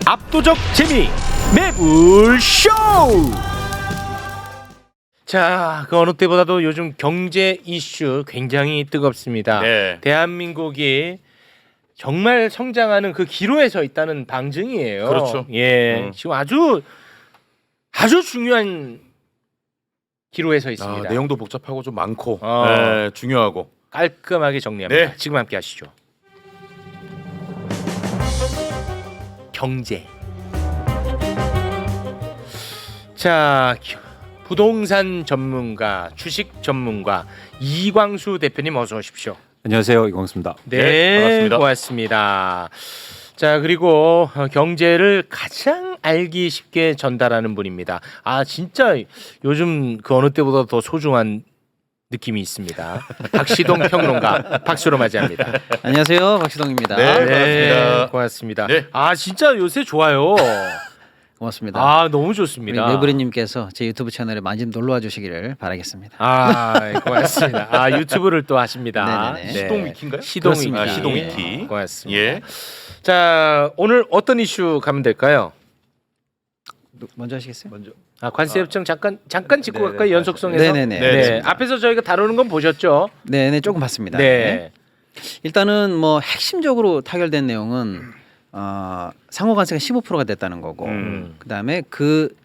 압도적 재미 매불쇼. 자, 그 어느 때보다도 요즘 경제 이슈 굉장히 뜨겁습니다. 네. 대한민국이 정말 성장하는 그 기로에 서 있다는 방증이에요. 그렇죠. 예, 지금 아주 중요한 기로에 서 있습니다. 내용도 복잡하고 좀 많고 중요하고 깔끔하게 정리합니다. 네. 지금 함께 하시죠. 경제. 자, 부동산 전문가, 주식 전문가 이광수 대표님 어서 오십시오. 안녕하세요, 이광수입니다. 네, 반갑습니다. 고맙습니다. 자, 그리고 경제를 가장 알기 쉽게 전달하는 분입니다. 아, 진짜 요즘 그 어느 때보다 더 소중한 느낌이 있습니다. 박시동 평론가 박수로 맞이합니다. 안녕하세요, 박시동입니다. 네. 반갑습니다. 고맙습니다. 네. 아, 진짜 요새 좋아요. 고맙습니다. 아, 너무 우리 좋습니다. 매부리님께서 제 유튜브 채널에 많이 놀러와 주시기를 바라겠습니다. 아, 고맙습니다. 아, 유튜브를 또 하십니다. 네네네. 시동 위키인가요? 시동 위키. 그렇습니다. 시동 위키. 고맙습니다. 예. 자, 오늘 어떤 이슈 가면 될까요? 먼저 하시겠어요? 아, 관세 협정 잠깐 짚고 네네, 갈까요? 연속성에서. 네네네. 네. 네. 앞에서 저희가 다루는 건 보셨죠? 네, 조금 봤습니다. 네. 일단은 뭐 핵심적으로 타결된 내용은 상호관세가 15%가 됐다는 거고, 그다음에 그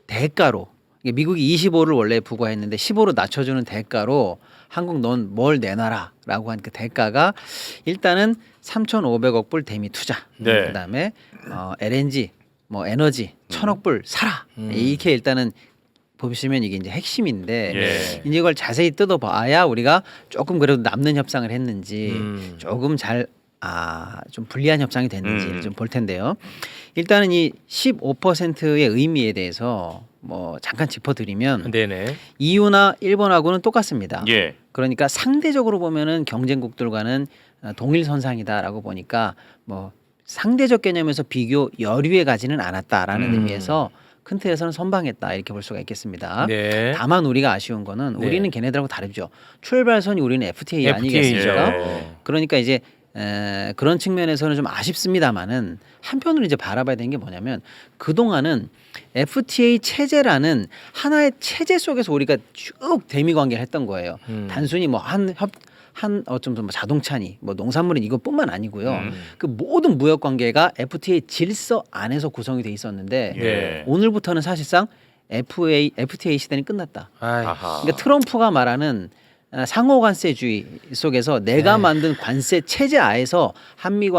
대가로 이게 미국이 25를 원래 부과했는데 15로 낮춰주는 대가로 한국 넌 뭘 내놔라라고 한 그 대가가 일단은 3,500억 불 대미 투자, 네. 그다음에 LNG 뭐 에너지 1,000억 불 사라 이렇게 일단은 보시면 이게 이제 핵심인데 예. 이제 이걸 자세히 뜯어봐야 우리가 조금 그래도 남는 협상을 했는지 조금 좀 불리한 협상이 됐는지 좀 볼 텐데요. 일단은 이 15%의 의미에 대해서 뭐 잠깐 짚어드리면 네네. EU나 일본하고는 똑같습니다. 예. 그러니까 상대적으로 보면은 경쟁국들과는 동일선상이다라고 보니까 뭐 상대적 개념에서 비교 여류에 가지는 않았다라는 의미에서 큰 틀에서는 선방했다 이렇게 볼 수가 있겠습니다. 네. 다만 우리가 아쉬운 거는 네. 우리는 걔네들하고 다르죠. 출발선이 우리는 FTA FTA죠. 아니겠습니까? 예. 그러니까 이제 그런 측면에서는 좀 아쉽습니다만은 한편으로 이제 바라봐야 되는 게 뭐냐면 그동안은 FTA 체제라는 하나의 체제 속에서 우리가 쭉 대미 관계를 했던 거예요. 단순히 뭐 어쩜 뭐 자동차니 뭐 농산물인 이것뿐만 아니고요. 그 모든 무역 관계가 FTA 질서 안에서 구성이 돼 있었는데 예. 오늘부터는 사실상 FTA 시대는 끝났다. 아이, 아하. 그러니까 트럼프가 말하는 상호관세주의 속에서 내가 만든 관세 체제 하에서 한미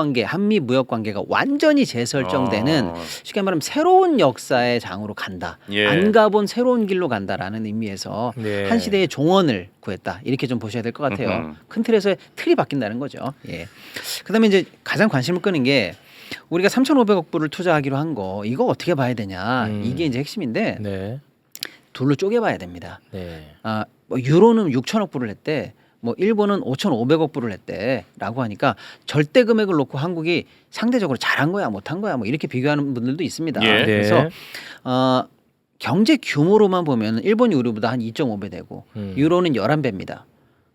무역 관계가 완전히 재설정되는 쉽게 말하면 새로운 역사의 장으로 간다. 예. 안 가본 새로운 길로 간다라는 의미에서 네. 한 시대의 종언을 구했다. 이렇게 좀 보셔야 될 것 같아요. 큰 틀에서 틀이 바뀐다는 거죠. 예. 그다음에 이제 가장 관심을 끄는 게 우리가 3,500억 불을 투자하기로 한 거 이거 어떻게 봐야 되냐. 이게 이제 핵심인데 네. 둘로 쪼개봐야 됩니다. 네. 뭐 유로는 6천억 불을 했대. 뭐 일본은 5,500억 불을 했대라고 하니까 절대 금액을 놓고 한국이 상대적으로 잘한 거야 못한 거야 뭐 이렇게 비교하는 분들도 있습니다. 예. 그래서 경제 규모로만 보면 일본이 우리보다 한 2.5배 되고 유로는 11배입니다.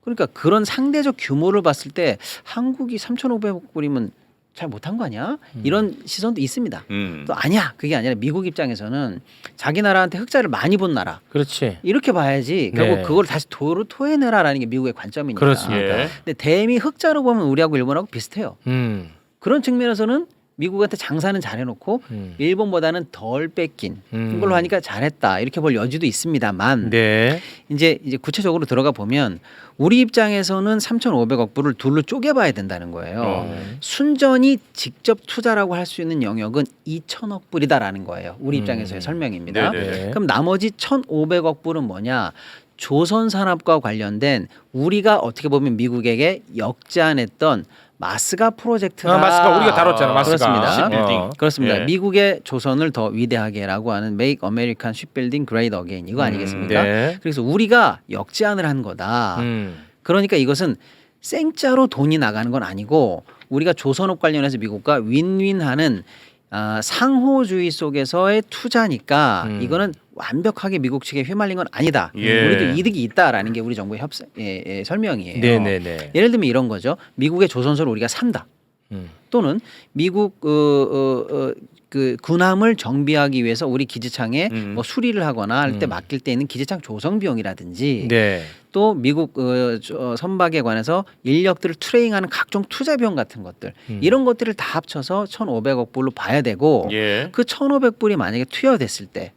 그러니까 그런 상대적 규모를 봤을 때 한국이 3,500억 불이면 잘 못한 거 아니야? 이런 시선도 있습니다. 또 아니야. 그게 아니라 미국 입장에서는 자기 나라한테 흑자를 많이 본 나라 그렇지. 이렇게 봐야지 결국 네. 그걸 다시 도로 토해내라라는 게 미국의 관점이니까. 그렇습니다. 예. 근데 대미 흑자로 보면 우리하고 일본하고 비슷해요. 그런 측면에서는 미국한테 장사는 잘해놓고 일본보다는 덜 뺏긴 걸로 하니까 잘했다 이렇게 볼 여지도 있습니다만 네. 이제 구체적으로 들어가 보면 우리 입장에서는 3,500억 불을 둘로 쪼개봐야 된다는 거예요. 순전히 직접 투자라고 할 수 있는 영역은 2,000억 불이다라는 거예요. 우리 입장에서의 설명입니다. 네네. 그럼 나머지 1,500억 불은 뭐냐? 조선 산업과 관련된 우리가 어떻게 보면 미국에게 역제안했던 마스가 프로젝트다. 마스가 우리가 다뤘잖아. 마스가. 그렇습니다. shipbuilding. 그렇습니다. 예. 미국의 조선을 더 위대하게라고 하는 Make American Shipbuilding Great Again 이거 아니겠습니까? 네. 그래서 우리가 역제안을 한 거다. 그러니까 이것은 생짜로 돈이 나가는 건 아니고 우리가 조선업 관련해서 미국과 윈윈하는 상호주의 속에서의 투자니까 이거는 완벽하게 미국 측에 휘말린 건 아니다. 예. 우리도 이득이 있다라는 게 우리 정부의 설명이에요. 네네네. 예를 들면 이런 거죠. 미국의 조선소를 우리가 산다. 또는 미국 그 군함을 정비하기 위해서 우리 기지창에 뭐 수리를 하거나 할 때 맡길 때 있는 기지창 조성 비용이라든지 네. 또 미국 선박에 관해서 인력들을 트레이닝하는 각종 투자 비용 같은 것들 이런 것들을 다 합쳐서 1,500억 불로 봐야 되고 예. 그 1,500불이 만약에 투여됐을 때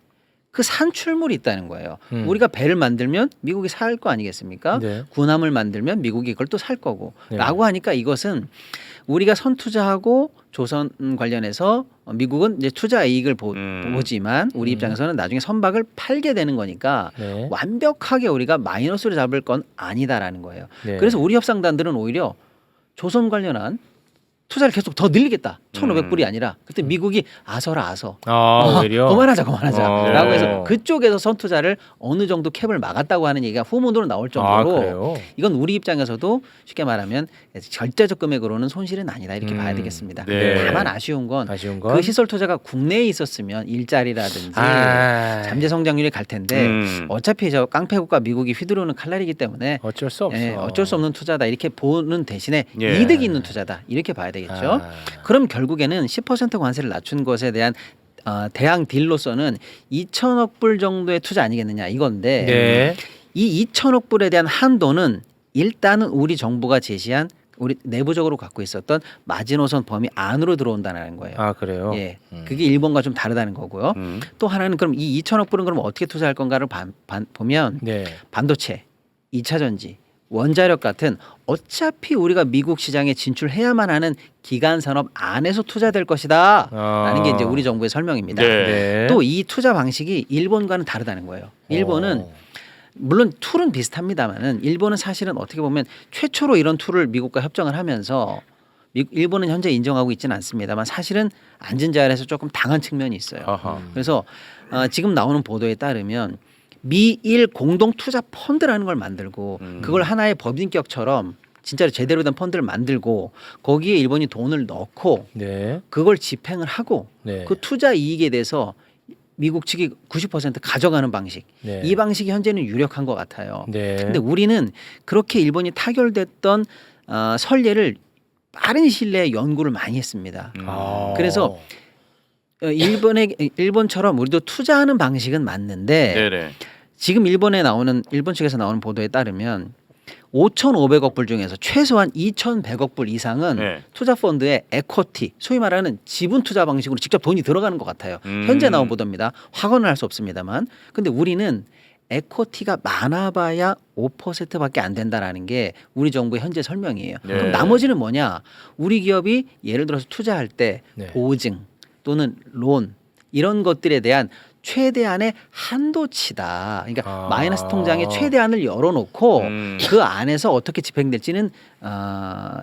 그 산출물이 있다는 거예요. 우리가 배를 만들면 미국이 살 거 아니겠습니까? 네. 군함을 만들면 미국이 그걸 또 살 거고 네. 라고 하니까 이것은 우리가 선투자하고 조선 관련해서 미국은 이제 투자 이익을 보지만 우리 입장에서는 나중에 선박을 팔게 되는 거니까 네. 완벽하게 우리가 마이너스로 잡을 건 아니다라는 거예요. 네. 그래서 우리 협상단들은 오히려 조선 관련한 투자를 계속 더 늘리겠다. 1,500불이 아니라 그때 미국이 아서라 아서. 오히려 그만하자라고 해서 그쪽에서 선투자를 어느 정도 캡을 막았다고 하는 얘기가 후문으로 나올 정도로 그래요? 이건 우리 입장에서도 쉽게 말하면 절대적 금액으로는 손실은 아니다 이렇게 봐야 되겠습니다. 네. 다만 아쉬운 건 아쉬운 그 건 시설 투자가 국내에 있었으면 일자리라든지 잠재 성장률이 갈 텐데 어차피 저 깡패국가 미국이 휘두르는 칼날이기 때문에 어쩔 수 없어. 어쩔 수 없는 투자다 이렇게 보는 대신에 예. 이득이 있는 투자다 이렇게 봐야 되겠죠. 그럼 결국에는 10% 관세를 낮춘 것에 대한 대항 딜로서는 2천억 불 정도의 투자 아니겠느냐 이건데 네. 이 2천억 불에 대한 한도는 일단은 우리 정부가 제시한 우리 내부적으로 갖고 있었던 마지노선 범위 안으로 들어온다는 거예요. 그래요? 예, 그게 일본과 좀 다르다는 거고요. 또 하나는 그럼 이 2천억 불은 그럼 어떻게 투자할 건가를 보면 네. 반도체, 2차 전지, 원자력 같은 어차피 우리가 미국 시장에 진출해야만 하는 기간 산업 안에서 투자될 것이다 라는 게 이제 우리 정부의 설명입니다. 네. 또 이 투자 방식이 일본과는 다르다는 거예요. 일본은 물론 툴은 비슷합니다만은 일본은 사실은 어떻게 보면 최초로 이런 툴을 미국과 협정을 하면서 일본은 현재 인정하고 있지는 않습니다만 사실은 앉은 자리에서 조금 당한 측면이 있어요. 아하. 그래서 지금 나오는 보도에 따르면 미일 공동 투자 펀드라는 걸 만들고 그걸 하나의 법인격처럼 진짜로 제대로 된 펀드를 만들고 거기에 일본이 돈을 넣고 네. 그걸 집행을 하고 네. 그 투자 이익에 대해서 미국 측이 90% 가져가는 방식. 네. 이 방식이 현재는 유력한 것 같아요. 네. 근데 우리는 그렇게 일본이 타결됐던 선례를 빠른 시일 내에 연구를 많이 했습니다. 그래서 일본처럼 우리도 투자하는 방식은 맞는데 네네. 지금 일본 측에서 나오는 보도에 따르면 5,500억 불 중에서 최소한 2,100억 불 이상은 네. 투자 펀드의 에쿼티, 소위 말하는 지분 투자 방식으로 직접 돈이 들어가는 것 같아요. 현재 나온 보도입니다. 확언을 할 수 없습니다만. 근데 우리는 에쿼티가 많아봐야 5%밖에 안 된다라는 게 우리 정부의 현재 설명이에요. 네. 그럼 나머지는 뭐냐? 우리 기업이 예를 들어서 투자할 때 네. 보증 또는 론 이런 것들에 대한 최대한의 한도치다. 그러니까 마이너스 통장의 최대한을 열어놓고 그 안에서 어떻게 집행될지는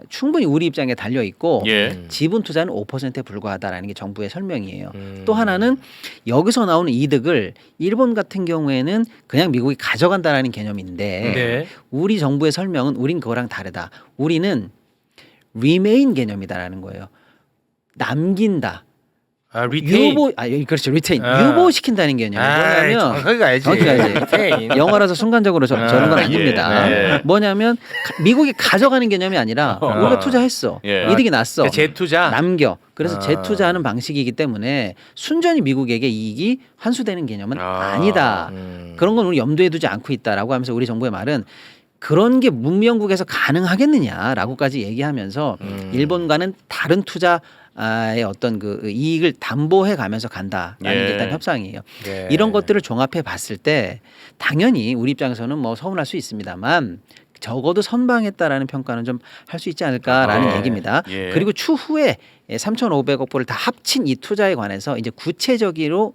충분히 우리 입장에 달려 있고 예. 지분 투자는 5%에 불과하다라는 게 정부의 설명이에요. 또 하나는 여기서 나오는 이득을 일본 같은 경우에는 그냥 미국이 가져간다라는 개념인데 네. 우리 정부의 설명은 우린 그거랑 다르다. 우리는 remain 개념이다라는 거예요. 남긴다. 리테인. 그렇죠. 리테인. 유보시킨다는 개념이 뭐냐면 정확하게 가야지. 리테인. 영어라서 순간적으로 저런 건 아닙니다. 예. 뭐냐면 미국이 가져가는 개념이 아니라 우리가 투자했어. 예. 이득이 났어. 재투자. 남겨. 그래서 재투자하는 방식이기 때문에 순전히 미국에게 이익이 환수되는 개념은 아니다. 그런 건 우리 염두에 두지 않고 있다라고 하면서 우리 정부의 말은 그런 게 문명국에서 가능하겠느냐라고까지 얘기하면서 일본과는 다른 투자의 어떤 그 이익을 담보해 가면서 간다라는 예. 게 일단 협상이에요. 네. 이런 것들을 종합해 봤을 때 당연히 우리 입장에서는 뭐 서운할 수 있습니다만 적어도 선방했다라는 평가는 좀 할 수 있지 않을까라는 얘기입니다. 예. 그리고 추후에 3,500억 불을 다 합친 이 투자에 관해서 이제 구체적이고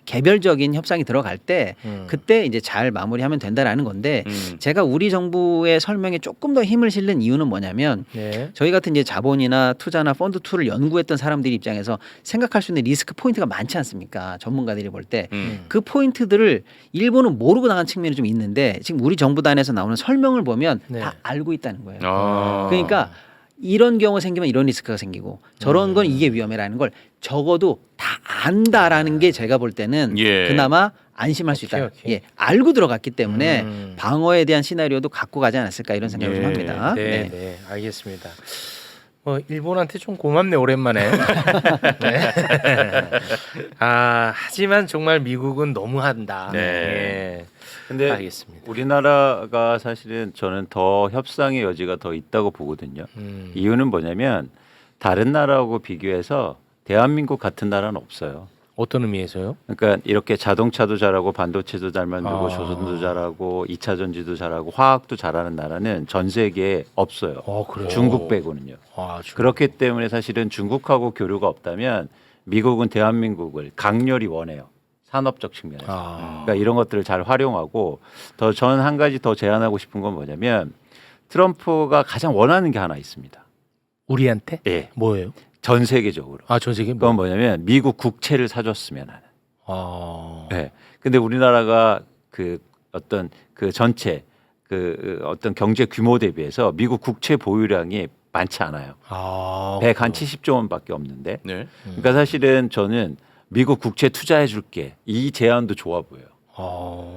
개별적인 협상이 들어갈 때 그때 이제 잘 마무리하면 된다라는 건데 제가 우리 정부의 설명에 조금 더 힘을 실는 이유는 뭐냐면 네. 저희 같은 이제 자본이나 투자나 펀드 툴을 연구했던 사람들 입장에서 생각할 수 있는 리스크 포인트가 많지 않습니까? 전문가들이 볼 때 그 포인트들을 일본은 모르고 나간 측면이 좀 있는데 지금 우리 정부단에서 나오는 설명을 보면 네. 다 알고 있다는 거예요. 아. 그러니까 이런 경우 생기면 이런 리스크가 생기고 저런 건 이게 위험해라는 걸 적어도 다 안다라는 게 제가 볼 때는 예. 그나마 안심할 수 있다. 오케이. 예, 알고 들어갔기 때문에 방어에 대한 시나리오도 갖고 가지 않았을까 이런 생각을 예. 좀 합니다. 네, 네, 알겠습니다. 뭐 일본한테 좀 고맙네 오랜만에. 네. 아 하지만 정말 미국은 너무한다. 네. 예. 근데 알겠습니다. 우리나라가 사실은 저는 더 협상의 여지가 더 있다고 보거든요. 이유는 뭐냐면 다른 나라하고 비교해서 대한민국 같은 나라는 없어요. 어떤 의미에서요? 그러니까 이렇게 자동차도 잘하고 반도체도 잘 만들고 아. 조선도 잘하고 2차 전지도 잘하고 화학도 잘하는 나라는 전 세계에 없어요. 그래요? 중국 빼고는요. 아, 중국. 그렇기 때문에 사실은 중국하고 교류가 없다면 미국은 대한민국을 강렬히 원해요. 산업적 측면에서. 그러니까 이런 것들을 잘 활용하고 더 저는 한 가지 더 제안하고 싶은 건 뭐냐면 트럼프가 가장 원하는 게 하나 있습니다. 우리한테? 예. 뭐예요? 전 세계적으로. 전 세계 뭐? 그건 뭐냐면 미국 국채를 사줬으면 하는. 아. 예. 근데 우리나라가 그 어떤 그 전체 그 어떤 경제 규모 대비해서 미국 국채 보유량이 많지 않아요. 170조 원밖에 없는데. 네. 그러니까 사실은 저는 미국 국채 투자해 줄게. 이 제안도 좋아 보여요.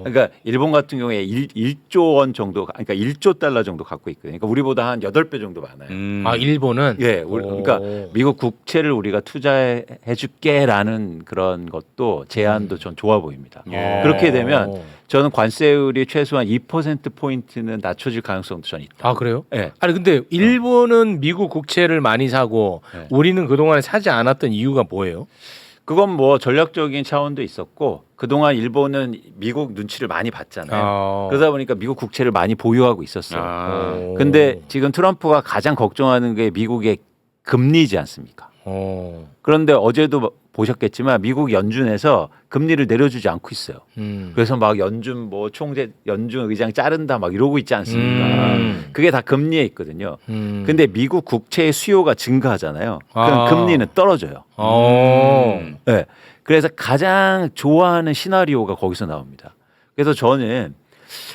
그러니까 일본 같은 경우에 1조 원 정도, 그러니까 1조 달러 정도 갖고 있거든요. 그러니까 우리보다 한 8배 정도 많아요. 일본은? 예, 그러니까 미국 국채를 우리가 투자해 줄게라는 그런 것도 제안도 전 좋아 보입니다. 예. 그렇게 되면 저는 관세율이 최소한 2% 포인트는 낮춰질 가능성도 전 있다. 아 그래요? 예. 아니 근데 일본은 미국 국채를 많이 사고 네. 우리는 그동안에 사지 않았던 이유가 뭐예요? 그건 뭐 전략적인 차원도 있었고 그동안 일본은 미국 눈치를 많이 봤잖아요. 그러다 보니까 미국 국채를 많이 보유하고 있었어요. 근데 지금 트럼프가 가장 걱정하는 게 미국의 금리지 않습니까? 그런데 어제도 보셨겠지만 미국 연준에서 금리를 내려주지 않고 있어요. 그래서 막 연준 뭐 총재 연준 의장 자른다 막 이러고 있지 않습니까? 그게 다 금리에 있거든요. 근데 미국 국채의 수요가 증가하잖아요. 그럼 금리는 떨어져요. 네. 그래서 가장 좋아하는 시나리오가 거기서 나옵니다. 그래서 저는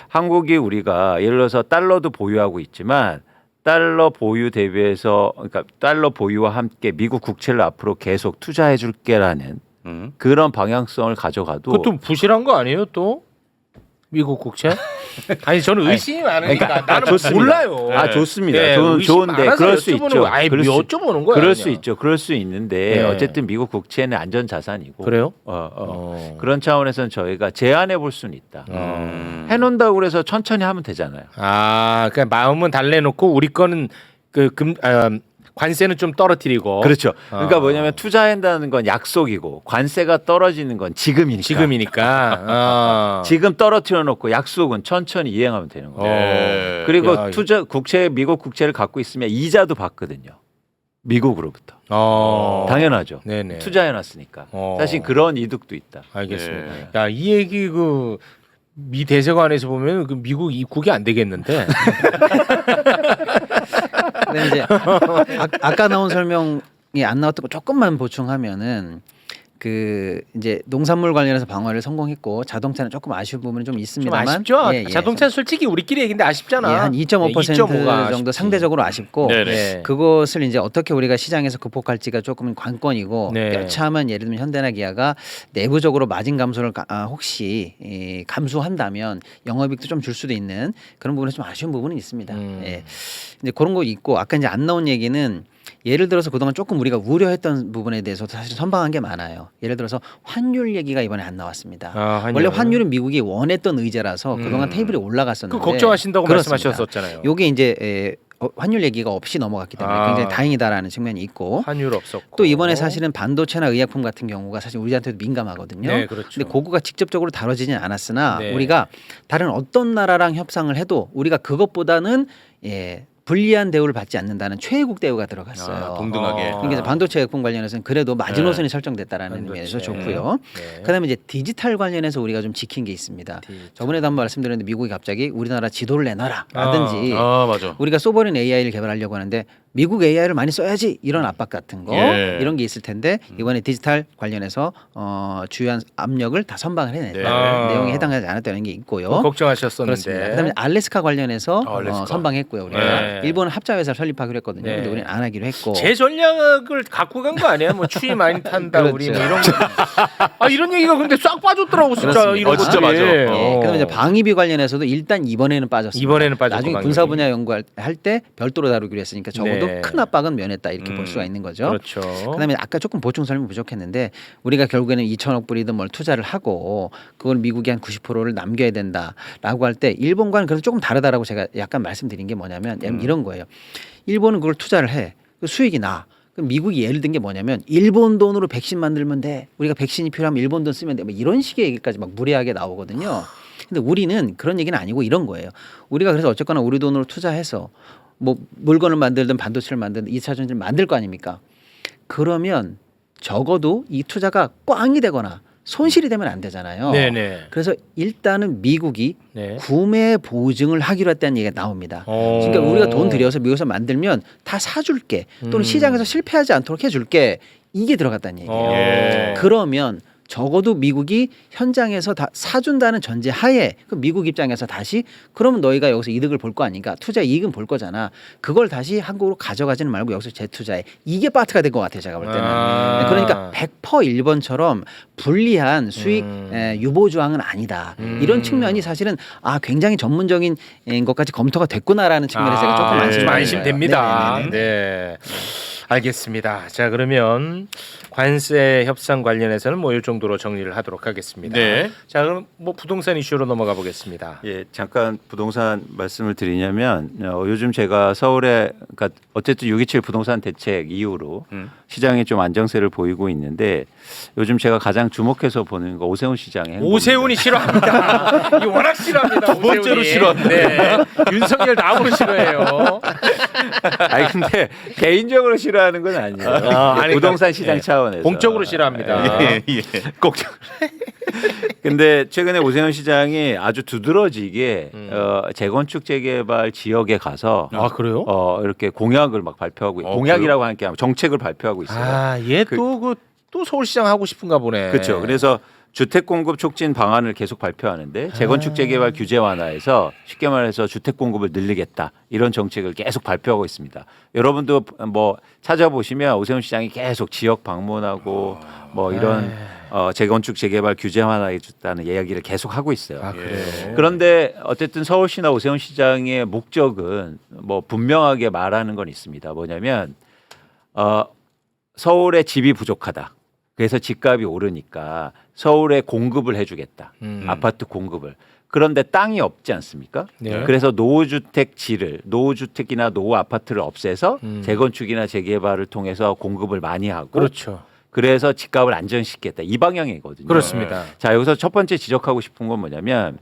한국이 우리가 예를 들어서 달러도 보유하고 있지만 달러 보유 대비해서 그러니까 달러 보유와 함께 미국 국채를 앞으로 계속 투자해 줄게라는 그런 방향성을 가져가도 그것도 부실한 거 아니에요 또? 미국 국채? 아니 저는 의심이 많으니까 그러니까 나는 좋습니다. 몰라요. 아 좋습니다. 네, 저는 의심 좋은데 많아서 그럴 수 여쭤보는 있죠. 거. 아니 그럴 수- 여쭤보는 거야. 그럴 수 그냥. 있죠. 그럴 수 있는데 네. 어쨌든 미국 국채는 안전 자산이고. 그래요? 그런 차원에서는 저희가 제안해 볼 수는 있다. 해놓는다고 그래서 천천히 하면 되잖아요. 그러니까 마음은 달래놓고 우리 거는 관세는 좀 떨어뜨리고. 그렇죠. 그러니까 뭐냐면 투자한다는 건 약속이고 관세가 떨어지는 건 지금이니까. 지금이니까. 지금 떨어뜨려 놓고 약속은 천천히 이행하면 되는 거예요. 네. 그리고 야, 미국 국채를 갖고 있으면 이자도 받거든요. 미국으로부터. 당연하죠. 네네. 투자해놨으니까. 사실 그런 이득도 있다. 알겠습니다. 네. 야, 이 얘기 미 대사관에서 보면 미국 입국이 안 되겠는데. 근데 이제 아까 나온 설명이 안 나왔던 거 조금만 보충하면은 그 이제 농산물 관련해서 방어를 성공했고 자동차는 조금 아쉬운 부분이 좀 좀 있습니다만 아쉽죠. 예, 예. 자동차 솔직히 우리끼리 얘기인데 아쉽잖아. 예, 한 2.5% 2.5가 정도 아쉽지. 상대적으로 아쉽고 네네. 그것을 이제 어떻게 우리가 시장에서 극복할지가 조금 관건이고 네. 여차하면 예를 들면 현대나 기아가 내부적으로 마진 감소를 혹시 감수한다면 영업이익도 좀 줄 수도 있는 그런 부분에 좀 아쉬운 부분은 있습니다. 예. 이제 그런 거 있고 아까 이제 안 나온 얘기는 예를 들어서 그동안 조금 우리가 우려했던 부분에 대해서도 사실 선방한 게 많아요. 예를 들어서 환율 얘기가 이번에 안 나왔습니다. 환율. 원래 환율은 미국이 원했던 의제라서 그동안 테이블에 올라갔었는데 그 걱정하신다고 그렇습니다. 말씀하셨었잖아요. 요게 이제 환율 얘기가 없이 넘어갔기 때문에 굉장히 다행이다라는 측면이 있고 환율 없었고. 또 이번에 사실은 반도체나 의약품 같은 경우가 사실 우리한테도 민감하거든요. 네, 그렇죠. 근데 그거가 직접적으로 다뤄지진 않았으나 네. 우리가 다른 어떤 나라랑 협상을 해도 우리가 그것보다는 불리한 대우를 받지 않는다는 최애국 대우가 들어갔어요. 동등하게. 그러니까 이제 반도체 의약품 관련해서는 그래도 마지노선이 설정됐다라는 반도체. 의미에서 좋고요. 네. 그다음에 이제 디지털 관련해서 우리가 좀 지킨 게 있습니다. 저번에도 한번 말씀드렸는데 미국이 갑자기 우리나라 지도를 내놔라라든지 맞아. 우리가 소버린 AI를 개발하려고 하는데 미국 AI를 많이 써야지 이런 압박 같은 거 예. 이런 게 있을 텐데 이번에 디지털 관련해서 주요한 압력을 다 선방을 해냈다. 네. 내용에 해당하지 않았다는 게 있고요. 걱정하셨었는데. 그렇습니다. 그다음에 알래스카 관련해서 알래스카. 선방했고요. 우리가 네. 일본은 합자 회사를 설립하기로 했거든요. 네. 근데 우리는 안 하기로 했고. 제 전략을 갖고 간 거 아니야? 뭐 추위 많이 탄다 그렇죠. 우리 뭐 이런 거. 이런 얘기가 근데 싹 빠졌더라고 진짜. 그렇습니다. 이런 진짜 것들이. 맞아. 예, 그다음에 이제 방위비 관련해서도 일단 이번에는 빠졌습니다. 이번에는 빠졌고, 나중에 방위비. 군사 분야 연구할 때 별도로 다루기로 했으니까 적어도 적어도 네. 큰 압박은 면했다 이렇게 볼 수가 있는 거죠. 그렇죠. 그다음에 아까 조금 보충 설명 부족했는데 우리가 결국에는 2천억 불이든 뭘 투자를 하고 그걸 미국이 한 90%를 남겨야 된다라고 할 때 일본과는 그래서 조금 다르다라고 제가 약간 말씀드린 게 뭐냐면 이런 거예요. 일본은 그걸 투자를 해. 그 수익이 나. 그럼 미국이 예를 든 게 뭐냐면 일본 돈으로 백신 만들면 돼. 우리가 백신이 필요하면 일본 돈 쓰면 돼. 뭐 이런 식의 얘기까지 막 무리하게 나오거든요. 근데 우리는 그런 얘기는 아니고 이런 거예요. 우리가 그래서 어쨌거나 우리 돈으로 투자해서 뭐 물건을 만들든 반도체를 만들든 2차 전지를 만들 거 아닙니까? 그러면 적어도 이 투자가 꽝이 되거나 손실이 되면 안 되잖아요. 네네. 그래서 일단은 미국이 네. 구매 보증을 하기로 했다는 얘기가 나옵니다. 오. 그러니까 우리가 돈 들여서 미국에서 만들면 다 사줄게 또는 시장에서 실패하지 않도록 해줄게 이게 들어갔다는 얘기예요. 예. 그러면 적어도 미국이 현장에서 다 사준다는 전제 하에 그 미국 입장에서 다시 그러면 너희가 여기서 이득을 볼 거 아닌가 투자 이익은 볼 거잖아. 그걸 다시 한국으로 가져가지는 말고 여기서 재투자해. 이게 파트가 된 것 같아요. 제가 볼 때는. 그러니까 100% 일본처럼 불리한 수익 유보 조항은 아니다. 이런 측면이 사실은 굉장히 전문적인 것까지 검토가 됐구나라는 측면에서 제가 조금 안심됩니다. 네네네. 네. 알겠습니다. 자, 그러면 관세 협상 관련해서는 뭐 이 정도로 정리를 하도록 하겠습니다. 네. 자, 그럼 뭐 부동산 이슈로 넘어가 보겠습니다. 예, 잠깐 부동산 말씀을 드리냐면 요즘 제가 서울에 그러니까 어쨌든 6.27 부동산 대책 이후로 시장이 좀 안정세를 보이고 있는데 요즘 제가 가장 주목해서 보는 거 오세훈 시장의 행보입니다. 오세훈이 싫어합니다. 이 워낙 싫어합니다. 두 번째로 오세훈이. 싫어한다. 네. 윤석열 나오고 싫어해요. 아니 근데 개인적으로 싫어하는 건 아니에요. 아니, 부동산 그러니까, 시장 예. 차원에서 공적으로 싫어합니다. 예. 꼭. 근데 최근에 오세훈 시장이 아주 두드러지게 재건축 재개발 지역에 가서 아, 그래요? 이렇게 공약을 막 발표하고 공약이라고 하는 게 아니라 정책을 발표하고 있어요. 아, 얘 또 서울시장 하고 싶은가 보네. 그렇죠. 그래서 주택 공급 촉진 방안을 계속 발표하는데 재건축 재개발 규제 완화에서 쉽게 말해서 주택 공급을 늘리겠다 이런 정책을 계속 발표하고 있습니다. 여러분도 뭐 찾아보시면 오세훈 시장이 계속 지역 방문하고 뭐 이런 재건축 재개발 규제 완화해줬다는 이야기를 계속 하고 있어요. 아, 그래요? 그런데 어쨌든 서울시나 오세훈 시장의 목적은 뭐 분명하게 말하는 건 있습니다. 뭐냐면 서울에 집이 부족하다. 그래서 집값이 오르니까 서울에 공급을 해주겠다. 아파트 공급을. 그런데 땅이 없지 않습니까? 네. 그래서 노후주택이나 노후 아파트를 없애서 재건축이나 재개발을 통해서 공급을 많이 하고 그렇죠. 그래서 집값을 안정시키겠다. 이 방향이거든요. 그렇습니다. 자, 여기서 첫 번째 지적하고 싶은 건 뭐냐면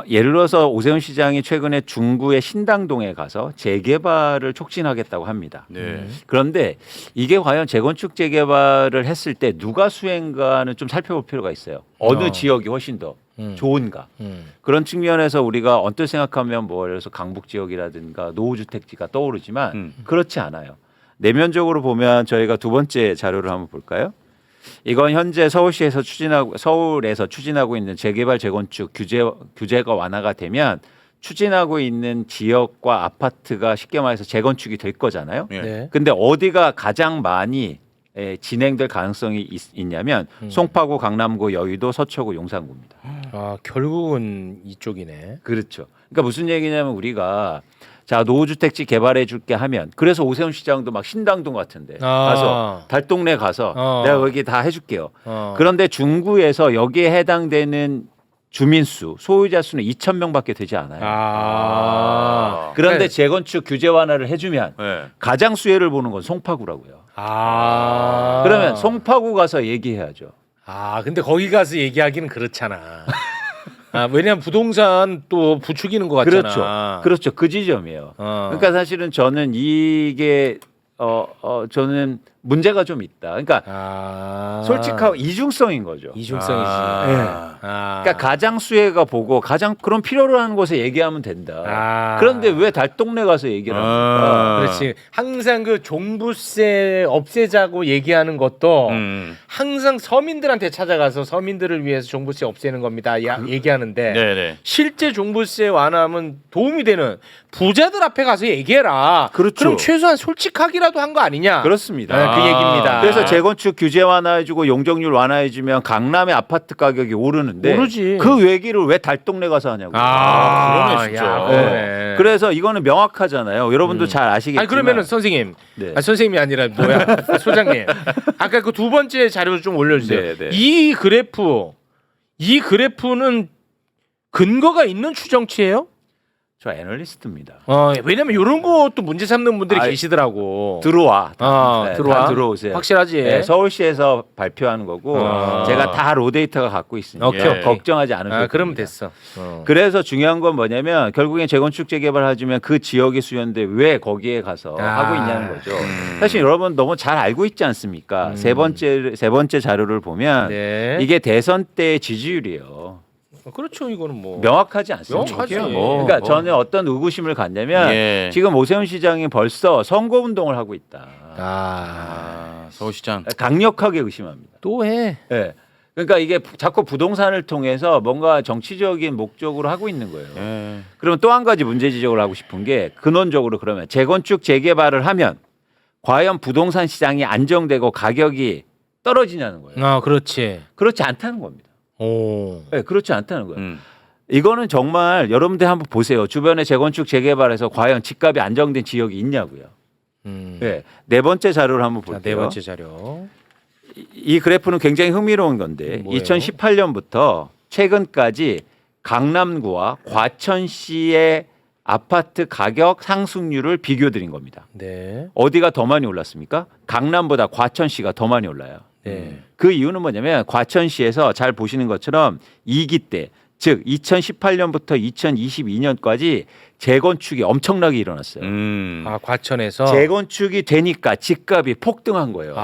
예를 들어서 오세훈 시장이 최근에 중구의 신당동에 가서 재개발을 촉진하겠다고 합니다. 네. 그런데 이게 과연 재건축 재개발을 했을 때 누가 수행가는 좀 살펴볼 필요가 있어요. 어느 지역이 훨씬 더 좋은가. 그런 측면에서 우리가 언뜻 생각하면 뭐 예를 들어서 강북 지역이라든가 노후주택지가 떠오르지만 그렇지 않아요. 내면적으로 보면 저희가 두 번째 자료를 한번 볼까요? 이건 현재 서울에서 추진하고 있는 재개발 재건축 규제가 완화가 되면 추진하고 있는 지역과 아파트가 쉽게 말해서 재건축이 될 거잖아요. 예. 네. 근데 어디가 가장 많이 진행될 가능성이 있냐면 송파구, 강남구, 여의도, 서초구, 용산구입니다. 아, 결국은 이쪽이네. 그렇죠. 그러니까 무슨 얘기냐면 우리가 자 노후주택지 개발해 줄게 하면 그래서 오세훈 시장도 막 신당동 같은데 가서 달동네 가서 내가 여기 다 해줄게요. 그런데 중구에서 여기에 해당되는 주민수 소유자 수는 2,000명밖에 되지 않아요. 그런데 재건축 규제 완화를 해주면 네. 가장 수혜를 보는 건 송파구라고요. 그러면 송파구 가서 얘기해야죠. 근데 거기 가서 얘기하기는 그렇잖아. 왜냐하면 부동산 또 부추기는 것 같잖아. 그렇죠. 그 지점이에요. 그러니까 사실은 저는 이게 저는 문제가 좀 있다. 그러니까 솔직하고 이중성인 거죠. 이중성이지. 그러니까 가장 수혜가 보고 가장 그런 필요로 하는 곳에 얘기하면 된다. 그런데 왜 달동네 가서 얘기를 합니까? 그렇지. 항상 그 종부세 없애자고 얘기하는 것도 항상 서민들한테 찾아가서 서민들을 위해서 종부세 없애는 겁니다. 얘기하는데 네네. 실제 종부세 완화하면 도움이 되는 부자들 앞에 가서 얘기해라. 그렇죠. 그럼 최소한 솔직하기라도 한 거 아니냐? 그렇습니다. 그 얘기입니다. 그래서 재건축 규제 완화해주고 용적률 완화해주면 강남의 아파트 가격이 오르는데 오르지. 그 얘기를 왜 달동네 가서 하냐고. 그러네, 진짜. 야, 네. 그러네. 그래서 이거는 명확하잖아요. 여러분도 잘 아시겠지만. 아니 그러면은 선생님, 네. 선생님이 아니라 뭐야 소장님. 아까 그 두 번째 자료 좀 올려주세요. 네, 네. 이 그래프는 근거가 있는 추정치예요? 저 애널리스트입니다. 왜냐면 이런 것도 문제 삼는 분들이 아이, 계시더라고. 들어와. 네, 들어와. 다 들어오세요. 확실하지. 네, 서울시에서 발표하는 거고 제가 다 로데이터가 갖고 있으니까 오케이. 걱정하지 않으셔도 됩니다. 그러면 됐어. 그래서 중요한 건 뭐냐면 결국엔 재건축 재개발하면 그 지역이 수요인데 왜 거기에 가서 하고 있냐는 거죠. 사실 여러분 너무 잘 알고 있지 않습니까? 세 번째 자료를 보면 네. 이게 대선 때 지지율이에요. 그렇죠. 이거는 뭐 명확하지 않습니까? 명확하지. 그러니까 저는 어떤 의구심을 갖냐면 예. 지금 오세훈 시장이 벌써 선거 운동을 하고 있다. 서울시장. 강력하게 의심합니다. 또 해. 예. 그러니까 이게 자꾸 부동산을 통해서 뭔가 정치적인 목적으로 하고 있는 거예요. 예. 그러면 또 한 가지 문제 지적을 하고 싶은 게 근원적으로 그러면 재건축 재개발을 하면 과연 부동산 시장이 안정되고 가격이 떨어지냐는 거예요. 그렇지. 그렇지 않다는 겁니다. 오. 네, 그렇지 않다는 거예요. 이거는 정말 여러분들 한번 보세요. 주변에 재건축 재개발해서 과연 집값이 안정된 지역이 있냐고요. 네, 네 번째 자료를 한번 볼게요. 네 번째 자료. 이 그래프는 굉장히 흥미로운 건데 뭐예요? 2018년부터 최근까지 강남구와 과천시의 아파트 가격 상승률을 비교 드린 겁니다. 네. 어디가 더 많이 올랐습니까? 강남보다 과천시가 더 많이 올라요. 네. 그 이유는 뭐냐면 과천시에서 잘 보시는 것처럼 2기 때, 즉 2018년부터 2022년까지 재건축이 엄청나게 일어났어요. 과천에서 재건축이 되니까 집값이 폭등한 거예요.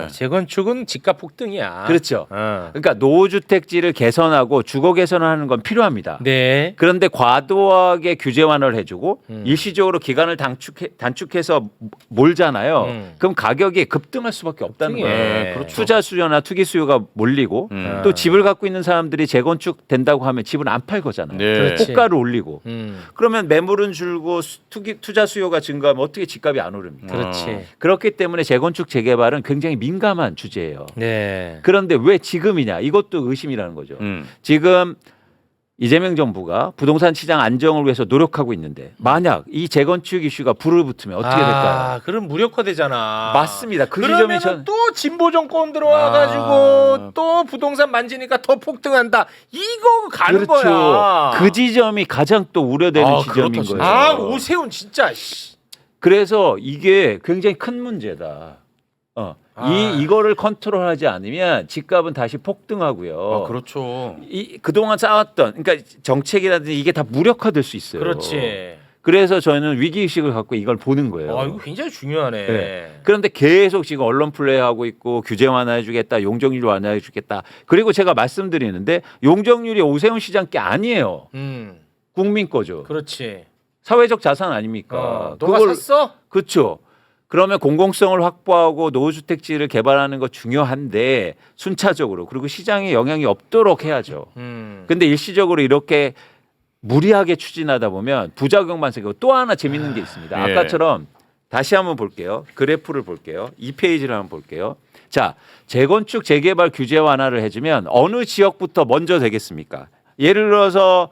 재건축은 집값 폭등이야. 그렇죠. 그러니까 노후주택지를 개선하고 주거 개선하는 건 필요합니다. 네. 그런데 과도하게 규제 완화를 해주고 일시적으로 기간을 단축해서 몰잖아요. 그럼 가격이 급등할 수밖에 없다는 급등해. 거예요. 그렇죠. 투자 수요나 투기 수요가 몰리고 또 집을 갖고 있는 사람들이 재건축 된다고 하면 집을 안 팔 거잖아요. 네. 그렇지. 호가를 올리고. 그러면 매물은 줄고 투자 수요가 증가하면 어떻게 집값이 안 오릅니까? 그렇지. 그렇기 때문에 재건축 재개발은 굉장히 민감한 주제예요. 네. 그런데 왜 지금이냐? 이것도 의심이라는 거죠. 지금 이재명 정부가 부동산 시장 안정을 위해서 노력하고 있는데 만약 이 재건축 이슈가 불을 붙으면 어떻게 될까요? 그럼 무력화되잖아. 맞습니다. 그 그러면 지점이 또 진보 정권 들어와가지고 또 부동산 만지니까 더 폭등한다. 이거 가는 거야. 그 지점이 가장 또 우려되는 지점인 그렇다, 진짜. 거예요. 오세훈 진짜. 그래서 이게 굉장히 큰 문제다. 이거를 컨트롤하지 않으면 집값은 다시 폭등하고요. 그렇죠. 그동안 쌓았던 그러니까 정책이라든지 이게 다 무력화될 수 있어요. 그렇지. 그래서 저는 위기 의식을 갖고 이걸 보는 거예요. 이거 굉장히 중요하네. 네. 그런데 계속 지금 언론 플레이하고 있고 규제 완화해주겠다, 용적률 완화해주겠다. 그리고 제가 말씀드리는데 용적률이 오세훈 시장 게 아니에요. 국민 거죠. 그렇지. 사회적 자산 아닙니까? 너가 샀어? 그렇죠. 그러면 공공성을 확보하고 노후주택지를 개발하는 거 중요한데 순차적으로 그리고 시장에 영향이 없도록 해야죠. 근데 일시적으로 이렇게 무리하게 추진하다 보면 부작용만 생기고 또 하나 재밌는 게 있습니다. 예. 아까처럼 다시 한번 볼게요. 그래프를 볼게요. 2페이지를 한번 볼게요. 자, 재건축 재개발 규제 완화를 해주면 어느 지역부터 먼저 되겠습니까? 예를 들어서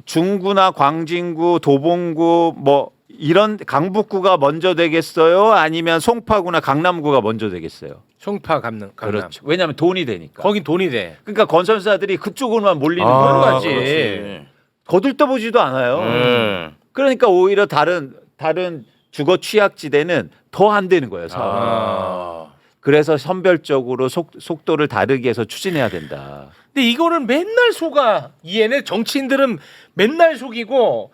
중구나 광진구, 도봉구 뭐 이런 강북구가 먼저 되겠어요? 아니면 송파구나 강남구가 먼저 되겠어요? 송파 강남. 그렇죠. 왜냐하면 돈이 되니까. 거긴 돈이 돼. 그러니까 건설사들이 그쪽으로만 몰리는 그런 거예요. 거지. 거들떠보지도 않아요. 그러니까 오히려 다른 주거 취약지대는 더 안 되는 거예요. 사업. 그래서 선별적으로 속도를 다르게 해서 추진해야 된다. 근데 이거를 맨날 속아. 얘네 정치인들은 맨날 속이고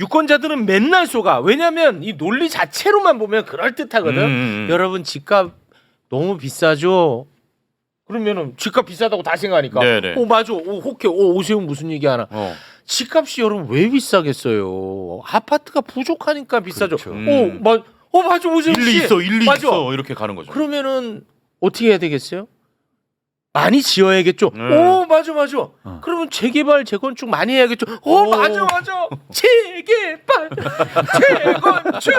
유권자들은 맨날 속아. 왜냐하면 이 논리 자체로만 보면 그럴 듯하거든. 여러분 집값 너무 비싸죠. 그러면은 집값 비싸다고 다 생각하니까. 네네. 맞아. 혹해. 오세훈 무슨 얘기하나. 집값이 여러분 왜 비싸겠어요? 아파트가 부족하니까 비싸죠. 그렇죠. 맞아. 오세훈 씨. 일리 맞아. 있어. 이렇게 가는 거죠. 그러면은 어떻게 해야 되겠어요? 많이 지어야겠죠. 오 맞아. 그러면 재개발 재건축 많이 해야겠죠. 오 맞아. 재개발 재건축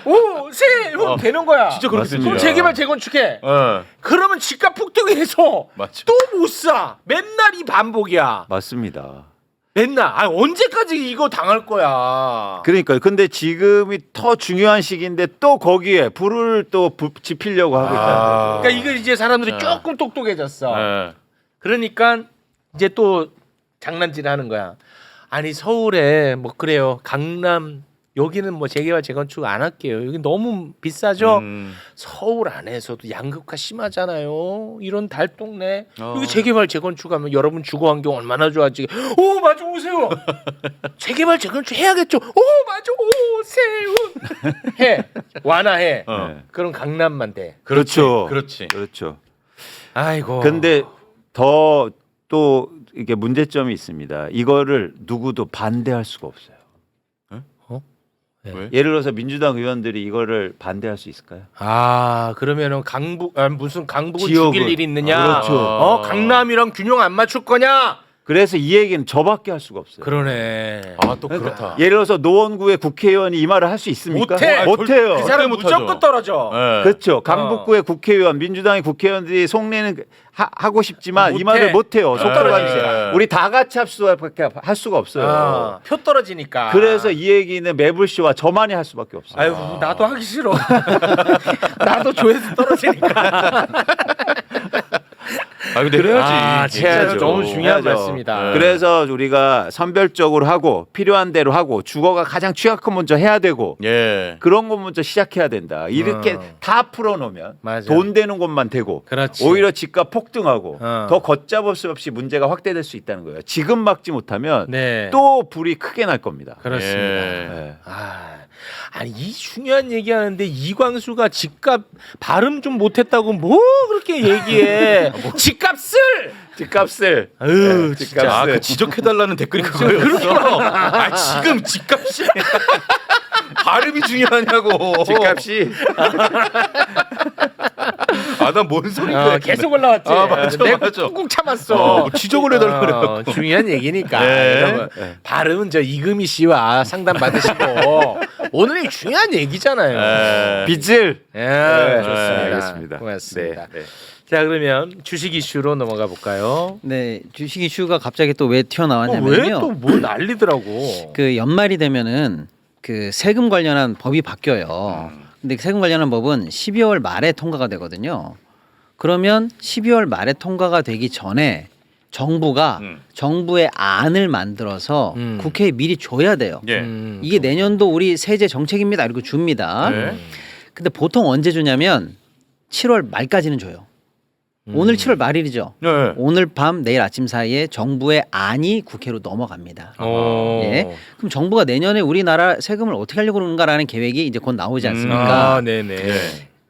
오세훈 되는 거야. 진짜 그렇게 맞습니다. 그럼 되죠. 재개발 재건축해. 예. 그러면 집값 폭등해서 맞죠. 또 못 사. 맨날 이 반복이야. 맞습니다. 맨날. 아 언제까지 이거 당할 거야. 그러니까요. 근데 지금이 더 중요한 시기인데 또 거기에 불을 또 지피려고 하고 있다는 거죠. 그러니까 이거 이제 사람들이 네. 조금 똑똑해졌어. 예. 그러니까 이제 또 장난질하는 거야. 아니 서울에 뭐 그래요. 강남 여기는 뭐 재개발 재건축 안 할게요. 여기 너무 비싸죠. 서울 안에서도 양극화 심하잖아요. 이런 달동네 여기 재개발 재건축하면 여러분 주거 환경 얼마나 좋아지. 오 맞아 오세훈. 재개발 재건축 해야겠죠. 오 맞아 오세훈. 해 완화해. 그럼 강남만 돼. 그렇죠. 그렇지. 그렇죠. 아이고. 근데 더 또 이게 문제점이 있습니다. 이거를 누구도 반대할 수가 없어요. 왜? 예를 들어서 민주당 의원들이 이거를 반대할 수 있을까요? 아 그러면은 무슨 강북을 지역을. 죽일 일이 있느냐? 그렇죠. 강남이랑 균형 안 맞출 거냐? 그래서 이 얘기는 저밖에 할 수가 없어요. 그러네. 아 또 그렇다. 예를 들어서 노원구의 국회의원이 이 말을 할 수 있습니까? 못해. 못해요. 그 사람 못하죠. 무조건 떨어져. 예. 그렇죠. 강북구의 국회의원, 민주당의 국회의원들이 속내는 하고 싶지만 이 말을 못해요. 속 떨어지니까. 들어가니까. 우리 다 같이 할 수가 없어요. 표 떨어지니까. 그래서 이 얘기는 매불쇼와 저만이 할 수밖에 없어요. 아유 나도 하기 싫어. 나도 조회수 떨어지니까. 아 근데 해야지. 진짜 해야죠. 너무 중요한 해야죠. 말씀이다. 그래서 우리가 선별적으로 하고 필요한 대로 하고 주거가 가장 취약한 먼저 해야 되고 예. 그런 것 먼저 시작해야 된다. 이렇게 다 풀어놓으면 맞아. 돈 되는 곳만 되고 그렇지. 오히려 집값 폭등하고 어. 더 걷잡을 수 없이 문제가 확대될 수 있다는 거예요. 지금 막지 못하면 네. 또 불이 크게 날 겁니다. 그렇습니다. 예. 아니 이 중요한 얘기하는데 이광수가 집값 발음 좀 못했다고 뭐 그렇게 얘기해? 집값을. 집값을 아유 네, 진짜. 아, 그 지적해달라는 댓글이 그거였어. 아, 지금 집값이 발음이 중요하냐고. 집값이 아, 난 뭔 소리인데. 계속 올라왔지. 아, 맞아, 내가 맞아. 꾹꾹 참았어. 뭐 지적을 해달라 그래요. 중요한 얘기니까. 네. 여러분, 발음은 저 이금희 씨와 상담 받으시고 오늘 중요한 얘기잖아요. 빚을 예, 네, 좋습니다. 알겠습니다. 고맙습니다. 네, 네. 자 그러면 주식 이슈로 넘어가 볼까요? 네, 주식 이슈가 갑자기 또 왜 왜 튀어나왔냐면요. 또 뭐 난리더라고. 그 연말이 되면은 그 세금 관련한 법이 바뀌어요. 근데 세금 관련한 법은 12월 말에 통과가 되거든요. 그러면 12월 말에 통과가 되기 전에 정부가 정부의 안을 만들어서 국회에 미리 줘야 돼요. 예. 이게 내년도 우리 세제 정책입니다. 이렇게 줍니다. 네. 근데 보통 언제 주냐면 7월 말까지는 줘요. 오늘 7월 말일이죠. 네. 오늘 밤 내일 아침 사이에 정부의 안이 국회로 넘어갑니다. 예. 그럼 정부가 내년에 우리나라 세금을 어떻게 하려고 그러는가라는 계획이 이제 곧 나오지 않습니까? 아, 네네.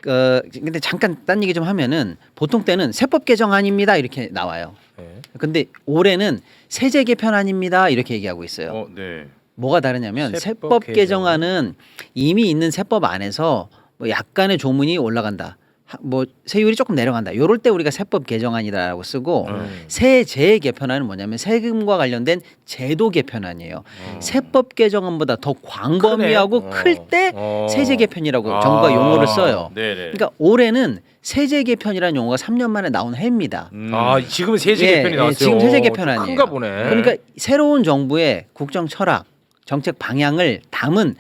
근데 잠깐 딴 얘기 좀 하면은 보통 때는 세법 개정안입니다 이렇게 나와요. 네. 근데 올해는 세제 개편안입니다 이렇게 얘기하고 있어요. 네. 뭐가 다르냐면 세법 세법 개정안은 이미 있는 세법 안에서 뭐 약간의 조문이 올라간다. 뭐 세율이 조금 내려간다. 요럴 때 우리가 세법 개정안이라고 쓰고 세제 개편안은 뭐냐면 세금과 관련된 제도 개편안이에요. 세법 개정안보다 더 광범위하고 클 때 세제 개편이라고 정부가 용어를 써요. 네네. 그러니까 올해는 세제 개편이라는 용어가 3년 만에 나온 해입니다. 아 지금 세제 예, 개편이 예, 나왔어요. 지금 세제 개편안이에요. 큰가 보네. 그러니까 새로운 정부의 국정 철학, 정책 방향을 담은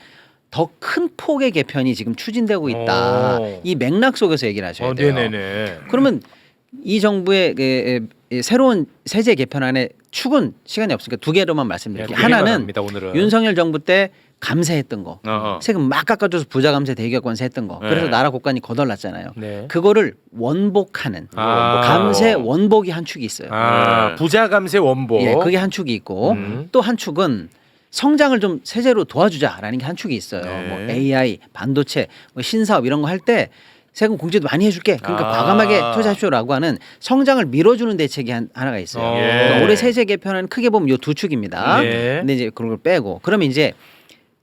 더 큰 폭의 개편이 지금 추진되고 있다. 이 맥락 속에서 얘기를 하셔야 돼요. 네네네. 그러면 이 정부의 새로운 세제 개편안의 축은 시간이 없으니까 두 개로만 말씀드릴게요. 하나는 오늘은. 윤석열 정부 때 감세했던 거. 세금 막 깎아줘서 부자 감세 대기업권세 했던 거. 그래서 나라 국간이 거덜났잖아요. 네. 그거를 원복하는 감세 원복이 한 축이 있어요. 부자 감세 원복. 예, 그게 한 축이 있고 또 한 축은 성장을 좀 세제로 도와주자라는 게 한 축이 있어요. 뭐 AI, 반도체, 뭐 신사업 이런 거 할 때 세금 공제도 많이 해줄게. 그러니까 과감하게 투자하십시오라고 하는 성장을 밀어주는 대책이 하나가 있어요. 그러니까 올해 세제 개편은 크게 보면 이 두 축입니다. 근데 이제 그런 걸 빼고 그러면 이제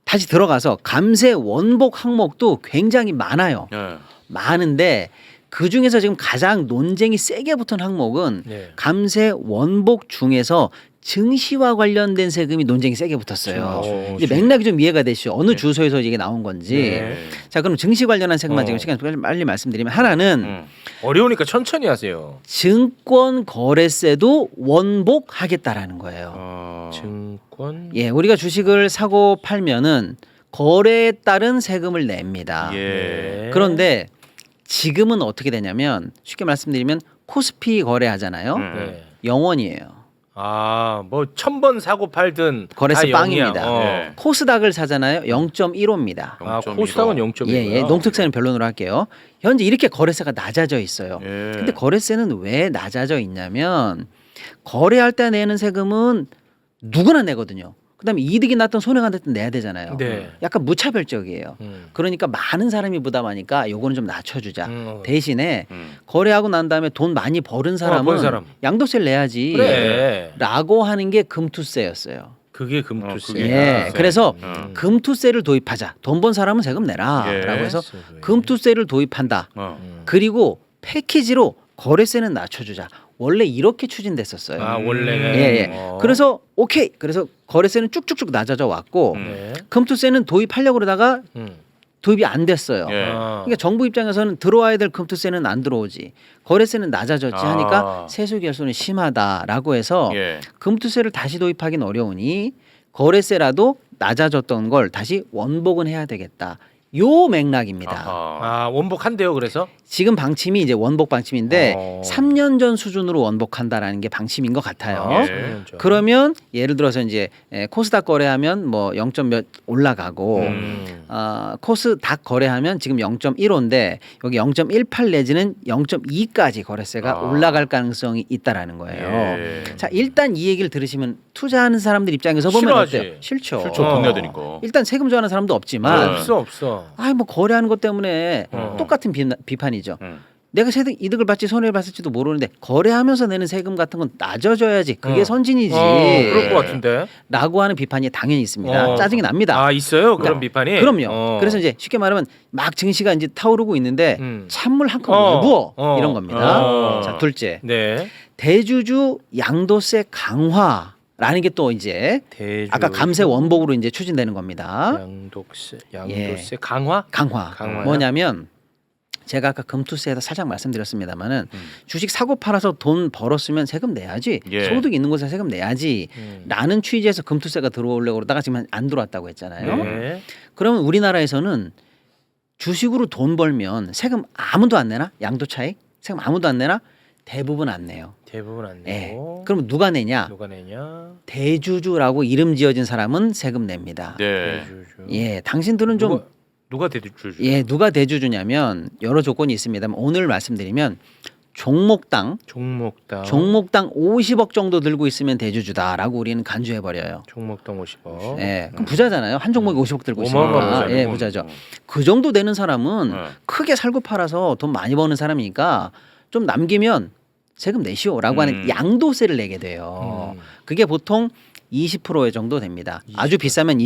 다시 들어가서 감세 원복 항목도 굉장히 많아요. 많은데 그 중에서 지금 가장 논쟁이 세게 붙은 항목은 네. 감세 원복 중에서 증시와 관련된 세금이 논쟁이 세게 붙었어요. 이제 맥락이 좀 이해가 되시죠? 어느 주소에서 이게 나온 건지. 네. 자, 그럼 증시 관련한 세금만 지금 시간 빨리 말씀드리면 하나는 어려우니까 천천히 하세요. 증권 거래세도 원복하겠다라는 거예요. 증권. 예, 우리가 주식을 사고 팔면은 거래에 따른 세금을 냅니다. 네. 그런데 지금은 어떻게 되냐면 쉽게 말씀드리면 코스피 거래하잖아요. 네. 0원이에요. 아, 뭐 1000번 사고 팔든 거래세 다 빵입니다. 0이야. 네. 코스닥을 사잖아요. 0.15입니다. 아, 0.15. 코스닥은 0.1. 예, 예. 농특세는 변론으로 할게요. 현재 이렇게 거래세가 낮아져 있어요. 예. 근데 거래세는 왜 낮아져 있냐면 거래할 때 내는 세금은 누구나 내거든요. 그다음에 이득이 났든 손해가 났든 내야 되잖아요. 네. 약간 무차별적이에요. 그러니까 많은 사람이 부담하니까 요거는 좀 낮춰주자. 대신에 거래하고 난 다음에 돈 많이 벌은 사람은 버는 사람. 양도세를 내야지. 그래. 라고 하는 게 금투세였어요. 그게 금투세. 그게 예. 금투세. 그래서 음. 금투세를 도입하자. 돈 번 사람은 세금 내라. 예. 라고 해서 금투세를 도입한다. 어. 그리고 패키지로 거래세는 낮춰주자. 원래 이렇게 추진됐었어요. 아, 원래는. 예, 예. 그래서 오케이. 그래서 거래세는 쭉쭉쭉 낮아져 왔고 네. 금투세는 도입하려고 그러다가 도입이 안 됐어요. 예. 그러니까 정부 입장에서는 들어와야 될 금투세는 안 들어오지. 거래세는 낮아졌지 하니까 세수 결손이 심하다라고 해서 예. 금투세를 다시 도입하기는 어려우니 거래세라도 낮아졌던 걸 다시 원복은 해야 되겠다. 요 맥락입니다. 아하. 아, 원복한대요. 그래서 지금 방침이 이제 원복 방침인데 어. 3년 전 수준으로 원복한다라는 게 방침인 것 같아요. 예. 그러면 예를 들어서 이제 코스닥 거래하면 뭐 0. 몇 올라가고 코스닥 거래하면 지금 0.15인데 여기 0.18 내지는 0.2까지 거래세가 올라갈 가능성이 있다라는 거예요. 예. 자, 일단 이 얘기를 들으시면 투자하는 사람들 입장에서 보면 싫어하지. 어때요? 싫죠. 출처 돈 내야 되니까. 일단 세금 좋아하는 사람도 없지만 없어. 아이 뭐 거래하는 것 때문에 똑같은 비판이죠. 내가 이득을 받지 손해를 봤을지도 모르는데 거래하면서 내는 세금 같은 건 낮아져야지. 그게 선진이지. 그럴 것 같은데. 라고 하는 비판이 당연히 있습니다. 짜증이 납니다. 아, 있어요? 그런 비판이? 그럼요. 그래서 이제 쉽게 말하면 막 증시가 이제 타오르고 있는데 찬물 한 컵 왜 부어? 이런 겁니다. 자, 둘째. 네. 대주주 양도세 강화라는 게 또 이제 대주. 아까 감세 원복으로 이제 추진되는 겁니다. 양도세 예. 강화? 강화. 뭐냐면 제가 아까 금투세에서 살짝 말씀드렸습니다만은 주식 사고 팔아서 돈 벌었으면 세금 내야지. 예. 소득 있는 곳에 세금 내야지. 라는 취지에서 금투세가 들어오려고 그러다가 지금 안 들어왔다고 했잖아요. 네. 그러면 우리나라에서는 주식으로 돈 벌면 세금 아무도 안 내나? 양도 차익? 세금 아무도 안 내나? 대부분 안 내요. 대부분 안 예. 내고. 그럼 누가 내냐? 누가 내냐? 대주주라고 이름 지어진 사람은 세금 냅니다. 네. 대주주. 예, 당신들은 좀 누가 대주주? 예, 누가 대주주냐면 여러 조건이 있습니다만 오늘 말씀드리면 종목당 50억 정도 들고 있으면 대주주다라고 우리는 간주해 버려요. 종목당 50억. 예, 그럼 부자잖아요. 한 종목에 50억 들고 있으니까. 어마어마한 예, 부자죠. 부자죠. 그 정도 되는 사람은 네. 크게 살고 팔아서 돈 많이 버는 사람이니까 좀 남기면 세금 내시오라고 하는 양도세를 내게 돼요. 그게 보통 20% 정도 됩니다. 아주 비싸면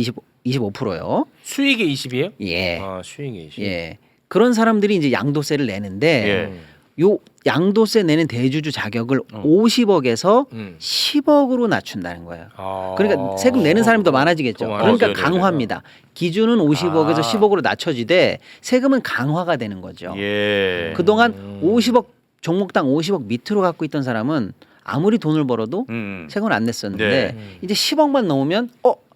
25%요. 수익의 20이에요? 예. 아, 수익의 20. 예. 그런 사람들이 이제 양도세를 내는데 요 양도세 내는 대주주 자격을 50억에서 10억으로 낮춘다는 거예요. 아. 그러니까 세금 내는 사람이 더 많아지겠죠. 더 그러니까 많아져야 강화입니다. 기준은 50억에서 아. 10억으로 낮춰지되 세금은 강화가 되는 거죠. 예. 그동안 50억 종목당 50억 밑으로 갖고 있던 사람은 아무리 돈을 벌어도 세금을 안 냈었는데 네. 이제 10억만 넘으면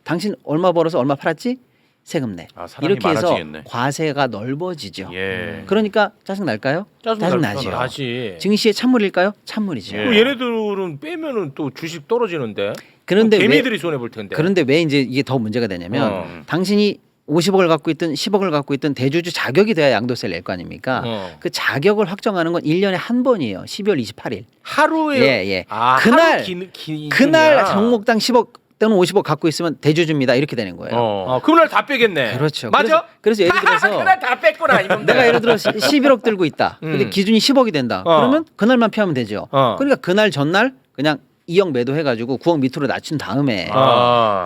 당신 얼마 벌어서 얼마 팔았지? 세금 내. 아, 사람이 이렇게 해서 많아지겠네. 과세가 넓어지죠. 예. 그러니까 짜증 날까요? 짜증 나죠. 나지. 증시의 찬물일까요? 찬물이죠. 예. 그 얘네들은 빼면은 또 주식 떨어지는데. 그런데 개미들이 손해 볼 텐데. 그런데 왜 이제 이게 더 문제가 되냐면 당신이 50억을 갖고 있든 10억을 갖고 있든 대주주 자격이 돼야 양도세를 낼 거 아닙니까? 그 자격을 확정하는 건 1년에 한 번이에요. 12월 28일. 하루에. 예. 아, 그날 하루 그날 종목당 10억 또는 50억 갖고 있으면 대주주입니다. 이렇게 되는 거예요. 그날 다 빼겠네. 그렇죠. 맞아? 그래서 예를 들어서 그날 다 뺐구나. 이놈들. 내가 예를 들어 11억 들고 있다. 근데 기준이 10억이 된다. 그러면 그날만 피하면 되죠. 그러니까 그날 전날 그냥 2억 매도해가지고 9억 밑으로 낮춘 다음에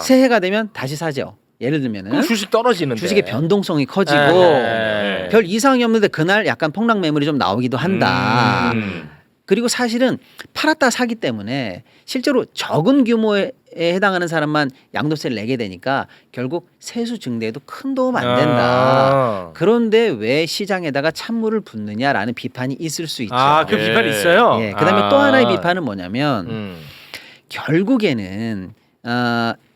새해가 되면 다시 사죠. 예를 들면은 그럼 주식 떨어지는데. 주식의 변동성이 커지고 네. 별 이상이 없는데 그날 약간 폭락 매물이 좀 나오기도 한다. 그리고 사실은 팔았다 사기 때문에 실제로 적은 규모에 해당하는 사람만 양도세를 내게 되니까 결국 세수 증대에도 큰 도움 안 된다. 그런데 왜 시장에다가 찬물을 붓느냐라는 비판이 있을 수 있죠. 그 예. 비판이 있어요. 예, 그다음에 또 하나의 비판은 뭐냐면 결국에는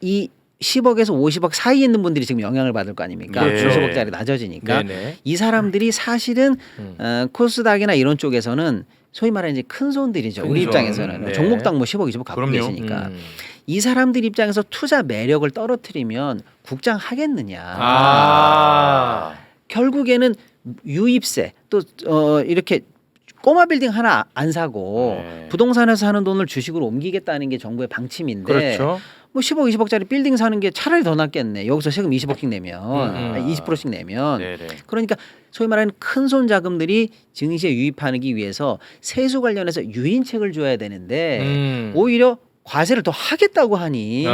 이 10억에서 50억 사이에 있는 분들이 지금 영향을 받을 거 아닙니까? 예. 50억짜리 낮아지니까 네네. 이 사람들이 사실은 코스닥이나 이런 쪽에서는 소위 말하는 이제 큰 손들이죠. 큰 우리 손. 입장에서는 네. 종목당 뭐 10억, 20억 갖고 그럼요. 계시니까 이 사람들 입장에서 투자 매력을 떨어뜨리면 국장하겠느냐. 결국에는 유입세 또 이렇게 꼬마 빌딩 하나 안 사고 네. 부동산에서 하는 돈을 주식으로 옮기겠다는 게 정부의 방침인데 그렇죠. 뭐 10억, 20억짜리 빌딩 사는 게 차라리 더 낫겠네. 여기서 세금 20억씩 내면 20%씩 내면 네네. 그러니까 소위 말하는 큰손 자금들이 증시에 유입하기 위해서 세수 관련해서 유인책을 줘야 되는데 오히려 과세를 더 하겠다고 하니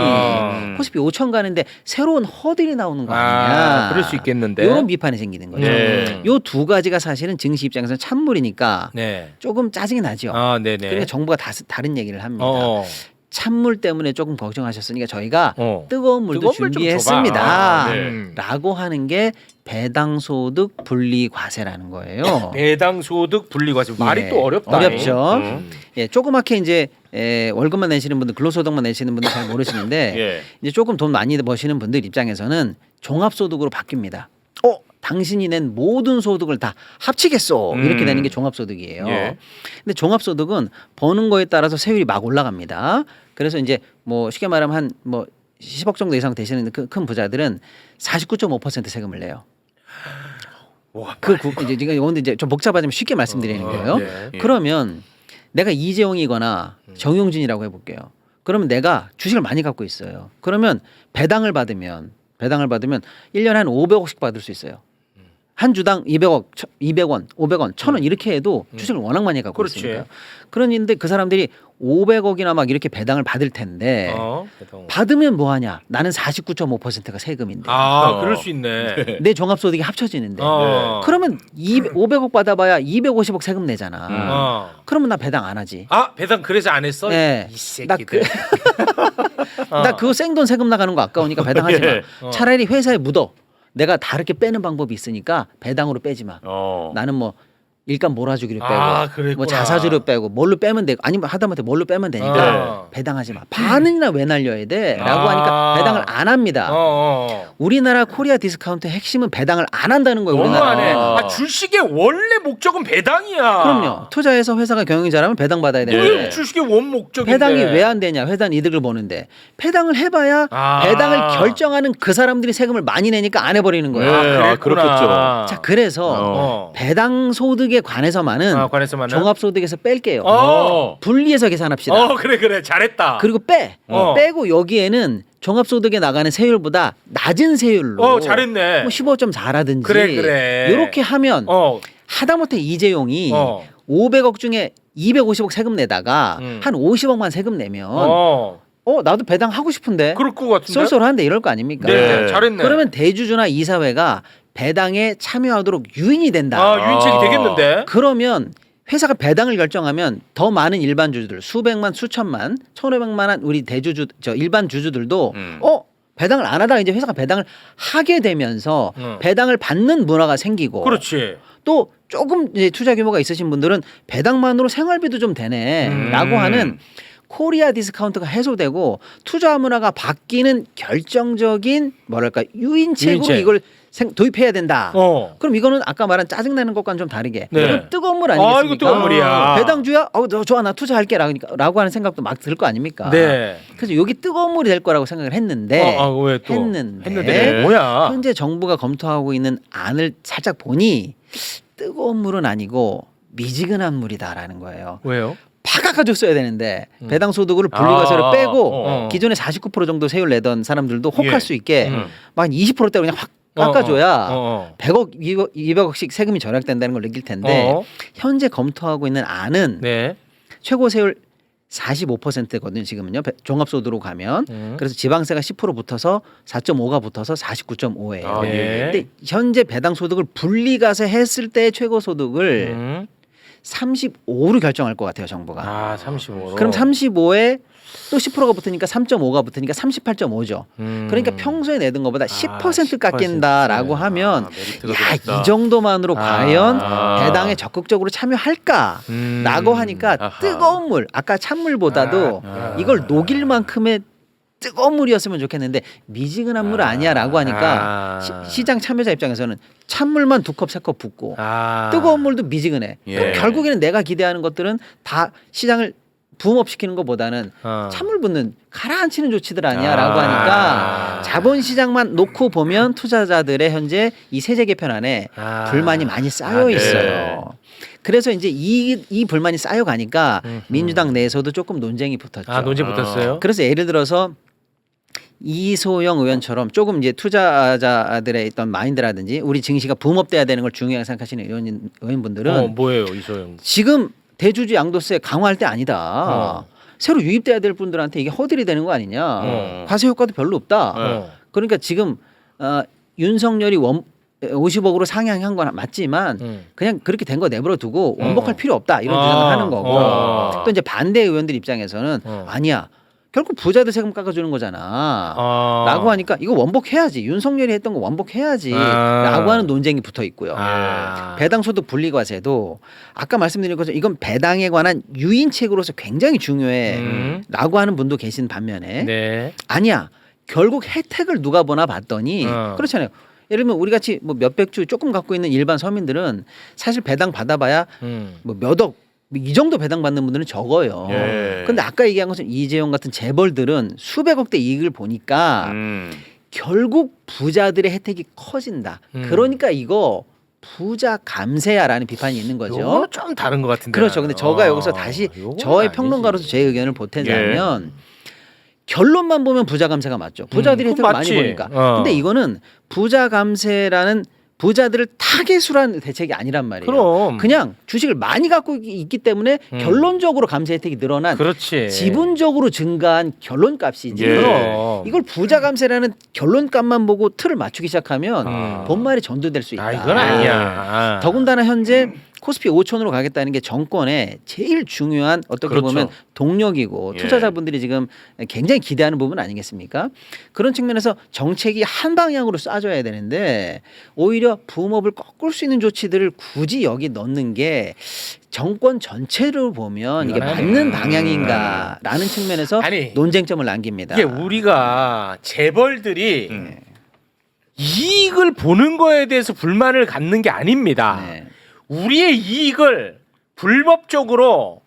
코스피 5천 가는데 새로운 허들이 나오는 거 아니냐. 그럴 수 있겠는데. 이런 비판이 생기는 거죠. 네. 요 두 가지가 사실은 증시 입장에서는 찬물이니까 네. 조금 짜증이 나죠. 네네. 그러니까 정부가 다른 얘기를 합니다. 어. 찬물 때문에 조금 걱정하셨으니까 저희가 어. 뜨거운 물도 뜨거운 물좀 준비했습니다. 줘봐. 네. 라고 하는 게 배당소득 분리과세라는 거예요. 배당소득 분리과세 말이 예, 또 어렵다. 어렵죠. 예, 조그맣게 이제 월급만 내시는 분들, 근로소득만 내시는 분들 잘 모르시는데 예. 이제 조금 돈 많이 버시는 분들 입장에서는 종합소득으로 바뀝니다. 당신이 낸 모든 소득을 다 합치겠소. 이렇게 되는 게 종합소득이에요. 예. 근데 종합소득은 버는 거에 따라서 세율이 막 올라갑니다. 그래서 이제 뭐 쉽게 말하면 한 뭐 10억 정도 이상 되시는 큰 부자들은 49.5% 세금을 내요. 와, 이제 이건데 이제 좀 복잡하지만 쉽게 말씀드리는 거예요. 네. 그러면 내가 이재용이거나 정용진이라고 해볼게요. 그러면 내가 주식을 많이 갖고 있어요. 그러면 배당을 받으면 1년에 한 500억씩 받을 수 있어요. 한 주당 200억, 200원, 500원, 1000원 이렇게 해도 주식을 워낙 많이 갖고 그렇지. 있으니까. 그런데 그 사람들이 500억이나 막 이렇게 배당을 받을 텐데 배당. 받으면 뭐 하냐? 나는 49.5%가 세금인데. 그럴 수 있네. 내 종합소득이 합쳐지는데. 그러면 그러면 500억 받아봐야 250억 세금 내잖아. 그러면 나 배당 안 하지. 배당 그래서 안 했어? 네. 이 새끼들. 나 그거 생돈 세금 나가는 거 아까우니까 배당하지 마. 차라리 회사에 묻어. 내가 다르게 빼는 방법이 있으니까 배당으로 빼지 마. 나는 뭐 일감 몰아주기로 빼고 그랬구나. 뭐 자사주로 빼고 뭘로 빼면 되고 아니면 하다못해 뭘로 빼면 되니까 배당하지 마. 반은이나 왜 날려야 돼? 라고 하니까 배당을 안 합니다. 우리나라 코리아 디스카운트의 핵심은 배당을 안 한다는 거예요. 너무하네. 우리나라. 주식의 원래 목적은 배당이야. 그럼요. 투자해서 회사가 경영이 잘하면 배당 받아야 왜 되는데 주식의 원 목적인데? 배당이 왜 안 되냐? 회사는 이득을 보는데 배당을 해봐야 배당을 결정하는 그 사람들이 세금을 많이 내니까 안 해버리는 거예요. 네. 그렇겠죠. 자, 그래서 배당 소득에 관해서만은 종합소득에서 뺄게요. 분리해서 계산합시다. 그래 잘했다. 그리고 빼고 여기에는 종합소득에 나가는 세율보다 낮은 세율로 잘했네. 뭐 15.4라든지 그래. 이렇게 하면 하다못해 이재용이 500억 중에 250억 세금 내다가 한 50억만 세금 내면 나도 배당 하고 싶은데 그럴 것 같은데. 쏠쏠한데 이럴 거 아닙니까? 네. 잘했네. 그러면 대주주나 이사회가 배당에 참여하도록 유인이 된다. 유인책이 되겠는데. 그러면 회사가 배당을 결정하면 더 많은 일반 주주들 수백만 수천만 1,500만한 우리 대주주 일반 주주들도 배당을 안 하다가 이제 회사가 배당을 하게 되면서 배당을 받는 문화가 생기고 그렇지. 또 조금 이제 투자 규모가 있으신 분들은 배당만으로 생활비도 좀 되네라고 하는 코리아 디스카운트가 해소되고 투자 문화가 바뀌는 결정적인 뭐랄까 유인책으로 유인책. 이걸 도입해야 된다. 그럼 이거는 아까 말한 짜증나는 것과는 좀 다르게 네. 이건 뜨거운 물 아니겠습니까? 이거 뜨거운 물이야. 배당주야? 좋아 나 투자할게 라고 하는 생각도 막 들 거 아닙니까? 네. 그래서 여기 뜨거운 물이 될 거라고 생각을 했는데 왜 또? 했는데 뭐야? 현재 정부가 검토하고 있는 안을 살짝 보니 뜨거운 물은 아니고 미지근한 물이다라는 거예요. 왜요? 파가가지고 써야 되는데 배당 소득을 분리과세로 빼고 기존에 49% 정도 세율 내던 사람들도 혹할 수 있게 막 20%대로 그냥 확 깎아줘야 100억, 200억씩 세금이 절약된다는 걸 느낄 텐데 현재 검토하고 있는 안은 최고 세율 45%거든요. 지금은요. 종합소득으로 가면. 그래서 지방세가 10% 붙어서 4.5가 붙어서 49.5예요. 아, 예. 근데 현재 배당 소득을 분리가세 했을 때 최고 소득을 35로 결정할 것 같아요, 정부가. 아, 35로. 그럼 35에 또 10%가 붙으니까 3.5가 붙으니까 38.5죠. 그러니까 평소에 내던 것보다 10% 깎인다라고 하면 메리트가 야, 들었다. 이 정도만으로 과연 아. 배당에 적극적으로 참여할까라고 하니까 아하. 뜨거운 물, 아까 찬물보다도 이걸 녹일 만큼의 뜨거운 물이었으면 좋겠는데 미지근한 물 아니야라고 하니까 시장 참여자 입장에서는 찬물만 2컵, 3컵 붓고 뜨거운 물도 미지근해. 그럼 예. 결국에는 내가 기대하는 것들은 다 시장을 붐업시키는 것보다는 찬물 붓는 가라앉히는 조치들 아니야라고 하니까 자본시장만 놓고 보면 투자자들의 현재 이 세제 개편안에 불만이 많이 쌓여 있어요. 그래서 이제 이 불만이 쌓여가니까 민주당 내에서도 조금 논쟁이 붙었죠. 아, 논쟁 붙었어요? 그래서 예를 들어서 이소영 의원처럼 조금 이제 투자자들의 어떤 마인드라든지 우리 증시가 붐업돼야 되는 걸 중요하게 생각하시는 의원분들은 뭐예요, 이소영? 지금 대주주 양도세 강화할 때 아니다. 새로 유입돼야 될 분들한테 이게 허들이 되는 거 아니냐. 과세 효과도 별로 없다. 그러니까 지금 윤석열이 50억으로 상향한 건 맞지만 그냥 그렇게 된 거 내버려 두고 원복할 필요 없다 이런 주장을 하는 거고 또 이제 반대 의원들 입장에서는 아니야. 결국 부자들 세금 깎아주는 거잖아. 라고 하니까 이거 원복해야지. 윤석열이 했던 거 원복해야지. 라고 하는 논쟁이 붙어 있고요. 배당소득 분리과세도 아까 말씀드린 것처럼 이건 배당에 관한 유인책으로서 굉장히 중요해. 라고 하는 분도 계신 반면에 네. 아니야. 결국 혜택을 누가 보나 봤더니 그렇잖아요. 예를 들면 우리 같이 뭐 몇백 주 조금 갖고 있는 일반 서민들은 사실 배당 받아봐야 뭐 몇억 이 정도 배당 받는 분들은 적어요. 그런데 아까 얘기한 것처럼 이재용 같은 재벌들은 수백억대 이익을 보니까 결국 부자들의 혜택이 커진다. 그러니까 이거 부자 감세야라는 비판이 있는 거죠. 요거는 좀 다른 것 같은데. 그렇죠. 근데 저가 여기서 다시 저의 평론가로서 제 의견을 보태자면 결론만 보면 부자 감세가 맞죠. 부자들이 혜택을 많이 맞지. 보니까. 근데 이거는 부자 감세라는 부자들을 타겟으로 한 대책이 아니란 말이에요. 그럼. 그냥 주식을 많이 갖고 있기 때문에 결론적으로 감세 혜택이 늘어난 그렇지. 지분적으로 증가한 결론값이지. 그럼. 이걸 부자 감세라는 결론값만 보고 틀을 맞추기 시작하면 본말이 전도될 수 있다. 아, 이건 아니야. 더군다나 현재 코스피 5천으로 가겠다는 게 정권의 제일 중요한 어떻게 그렇죠. 보면 동력이고 투자자분들이 지금 굉장히 기대하는 부분 아니겠습니까? 그런 측면에서 정책이 한 방향으로 쏴줘야 되는데 오히려 붐업을 꺾을 수 있는 조치들을 굳이 여기 넣는 게 정권 전체를 보면 이게 맞는 방향인가라는 측면에서 아니, 논쟁점을 남깁니다. 이게 우리가 재벌들이 이익을 보는 거에 대해서 불만을 갖는 게 아닙니다. 네. 우리의 이익을 불법적으로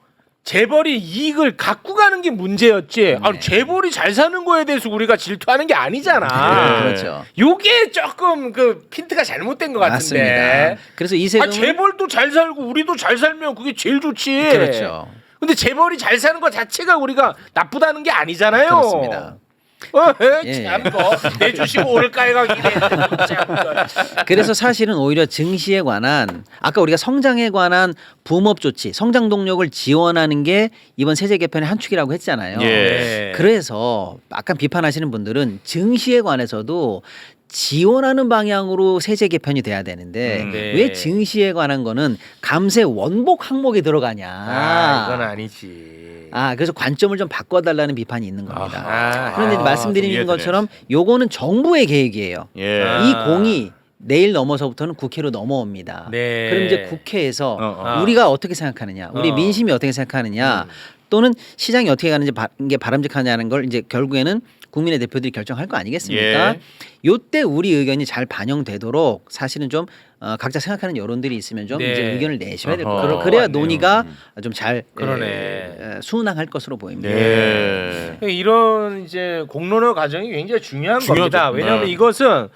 재벌이 이익을 갖고 가는 게 문제였지. 아니, 재벌이 잘 사는 거에 대해서 우리가 질투하는 게 아니잖아. 그렇죠. 요게 조금 그 핀트가 잘못된 것 같은데. 맞습니다. 그래서 이 세금은 재벌도 잘 살고 우리도 잘 살면 그게 제일 좋지. 그렇죠. 근데 재벌이 잘 사는 것 자체가 우리가 나쁘다는 게 아니잖아요. 그렇습니다. 예. 참 내 주식 오를까 해가기네. 그래서 사실은 오히려 증시에 관한 아까 우리가 성장에 관한 붐업 조치, 성장 동력을 지원하는 게 이번 세제 개편의 한 축이라고 했잖아요. 예. 그래서 아까 비판하시는 분들은 증시에 관해서도 지원하는 방향으로 세제 개편이 돼야 되는데 네. 왜 증시에 관한 거는 감세 원복 항목에 들어가냐? 이건 아니지. 그래서 관점을 좀 바꿔달라는 비판이 있는 겁니다. 그런데 좀 말씀드리는 이해되네. 것처럼 요거는 정부의 계획이에요. 이 공이 내일 넘어서부터는 국회로 넘어옵니다. 네. 그럼 이제 국회에서 어. 우리가 어떻게 생각하느냐, 우리 민심이 어떻게 생각하느냐, 또는 시장이 어떻게 가는지 이게 바람직하냐는 걸 이제 결국에는 국민의 대표들이 결정할 거 아니겠습니까? 요때 우리 의견이 잘 반영되도록 사실은 좀 각자 생각하는 여론들이 있으면 좀 네. 이제 의견을 내셔야 될 어허. 거예요. 그래야 맞네요. 논의가 좀 잘 그러네. 순항할 것으로 보입니다. 이런 이제 공론화 과정이 굉장히 중요한 중요하죠. 겁니다. 왜냐하면 이것은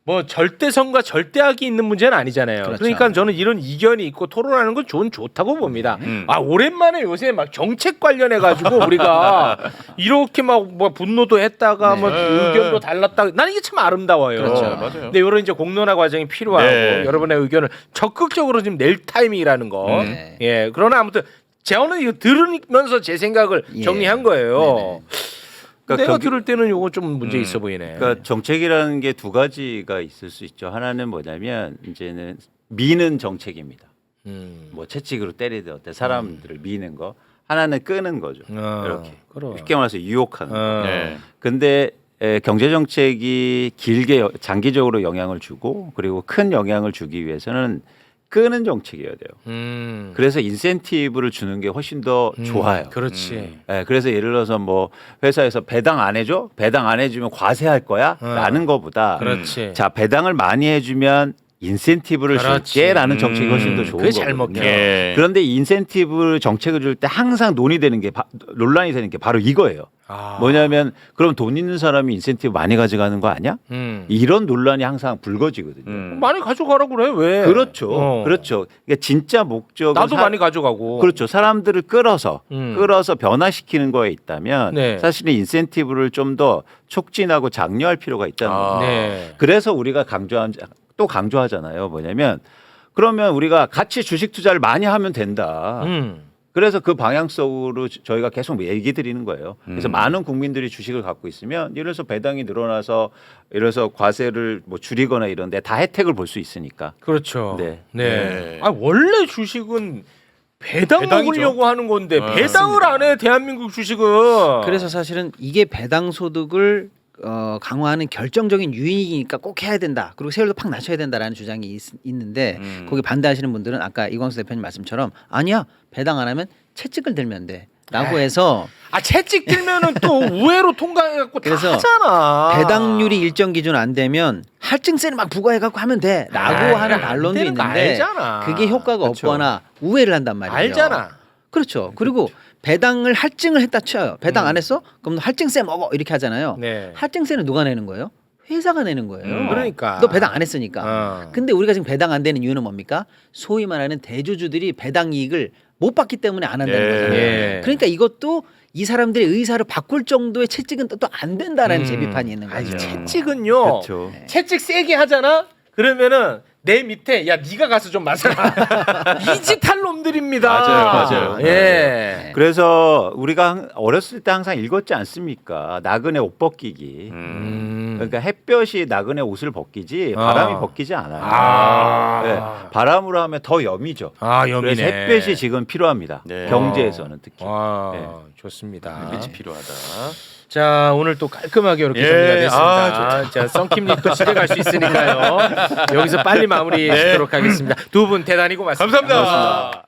뭐 절대성과 절대악이 있는 문제는 아니잖아요. 그렇죠. 그러니까 저는 이런 이견이 있고 토론하는 건 좋다고 봅니다. 오랜만에 요새 막 정책 관련해 가지고 우리가 이렇게 막 뭐 분노도 했다가 뭐 의견도 달랐다. 나는 이게 참 아름다워요. 그렇죠. 맞아요. 근데 이런 이제 공론화 과정이 필요하고 네. 여러분의 의견을 적극적으로 지금 낼 타이밍이라는 거. 네. 예. 그러나 아무튼 저는 이거 들으면서 제 생각을 예. 정리한 거예요. 네네. 그러니까 내가 들을 때는 이거 좀 문제 있어 보이네. 그러니까 정책이라는 게 두 가지가 있을 수 있죠. 하나는 뭐냐면 이제는 미는 정책입니다. 뭐 채찍으로 때리든 어때 사람들을 미는 거. 하나는 끄는 거죠. 이렇게 그럼. 쉽게 말해서 유혹하는 거. 네. 근데 경제 정책이 길게 장기적으로 영향을 주고 그리고 큰 영향을 주기 위해서는 끄는 정책이어야 돼요. 그래서 인센티브를 주는 게 훨씬 더 좋아요. 그렇지. 네, 그래서 예를 들어서 뭐 회사에서 배당 안 해줘? 배당 안 해주면 과세할 거야? 라는 거보다 그렇지. 자 배당을 많이 해주면 인센티브를 그렇지. 줄게라는 정책이 훨씬 더 좋은 그게 잘 거거든요. 먹혀. 예. 그런데 인센티브 정책을 줄 때 항상 논의되는 게 논란이 되는 게 바로 이거예요. 아. 뭐냐면 그럼 돈 있는 사람이 인센티브 많이 가져가는 거 아니야? 이런 논란이 항상 불거지거든요. 많이 가져가라 그래 왜? 그렇죠. 그렇죠. 그러니까 진짜 목적은 나도 많이 가져가고. 그렇죠. 사람들을 끌어서 변화시키는 거에 있다면 네. 사실은 인센티브를 좀 더 촉진하고 장려할 필요가 있다는 거죠. 네. 그래서 우리가 또 강조하잖아요. 뭐냐면 그러면 우리가 같이 주식 투자를 많이 하면 된다. 그래서 그 방향성으로 저희가 계속 얘기 드리는 거예요. 그래서 많은 국민들이 주식을 갖고 있으면 예를 들어서 배당이 늘어나서 예를 들어서 과세를 뭐 줄이거나 이런데 다 혜택을 볼 수 있으니까. 그렇죠. 네. 네. 아 원래 주식은 배당 배당이죠. 먹으려고 하는 건데 아, 배당을 안 해 대한민국 주식은. 그래서 사실은 이게 배당 소득을 강화하는 결정적인 유인이니까 꼭 해야 된다. 그리고 세율도 팍 낮춰야 된다라는 주장이 있는데 거기 반대하시는 분들은 아까 이광수 대표님 말씀처럼 아니야 배당 안 하면 채찍을 들면 돼라고 해서 아 채찍 들면은 또 우회로 통과해갖고 다 그래서 하잖아. 배당률이 일정 기준 안 되면 할증세를 막 부과해갖고 하면 돼라고 하는 반론도 되는 거 있는데 알잖아. 그게 효과가 그렇죠. 없거나 우회를 한단 말이죠. 알잖아. 그렇죠. 그리고 배당을 할증을 했다 쳐요. 배당 안 했어? 그럼 너 할증세 먹어 이렇게 하잖아요. 네. 할증세는 누가 내는 거예요? 회사가 내는 거예요. 그러니까. 너 배당 안 했으니까. 근데 우리가 지금 배당 안 되는 이유는 뭡니까? 소위 말하는 대주주들이 배당 이익을 못 받기 때문에 안 한다는 예. 거잖아요. 예. 그러니까 이것도 이 사람들의 의사를 바꿀 정도의 채찍은 또 안 된다라는 제비판이 있는 아니 거죠. 채찍은요. 그렇죠. 채찍 세게 하잖아. 그러면은 내 밑에 야 네가 가서 좀 맞아라. 이짓할 놈들입니다. 맞아요. 예. 그래서 우리가 어렸을 때 항상 읽었지 않습니까? 나그네 옷 벗기기. 그러니까 햇볕이 나그네 옷을 벗기지 바람이 벗기지 않아요. 아. 네, 바람으로 하면 더 염이죠. 아 염이네. 그래서 햇볕이 지금 필요합니다. 네. 경제에서는 특히. 와 네. 좋습니다. 빛이 필요하다. 자 오늘 또 깔끔하게 이렇게 예, 정리가 됐습니다. 아, 자 썬킴님 또 집에 갈 수 있으니까요. 여기서 빨리 마무리 짓도록 하겠습니다. 두 분 대단히 고맙습니다. 감사합니다.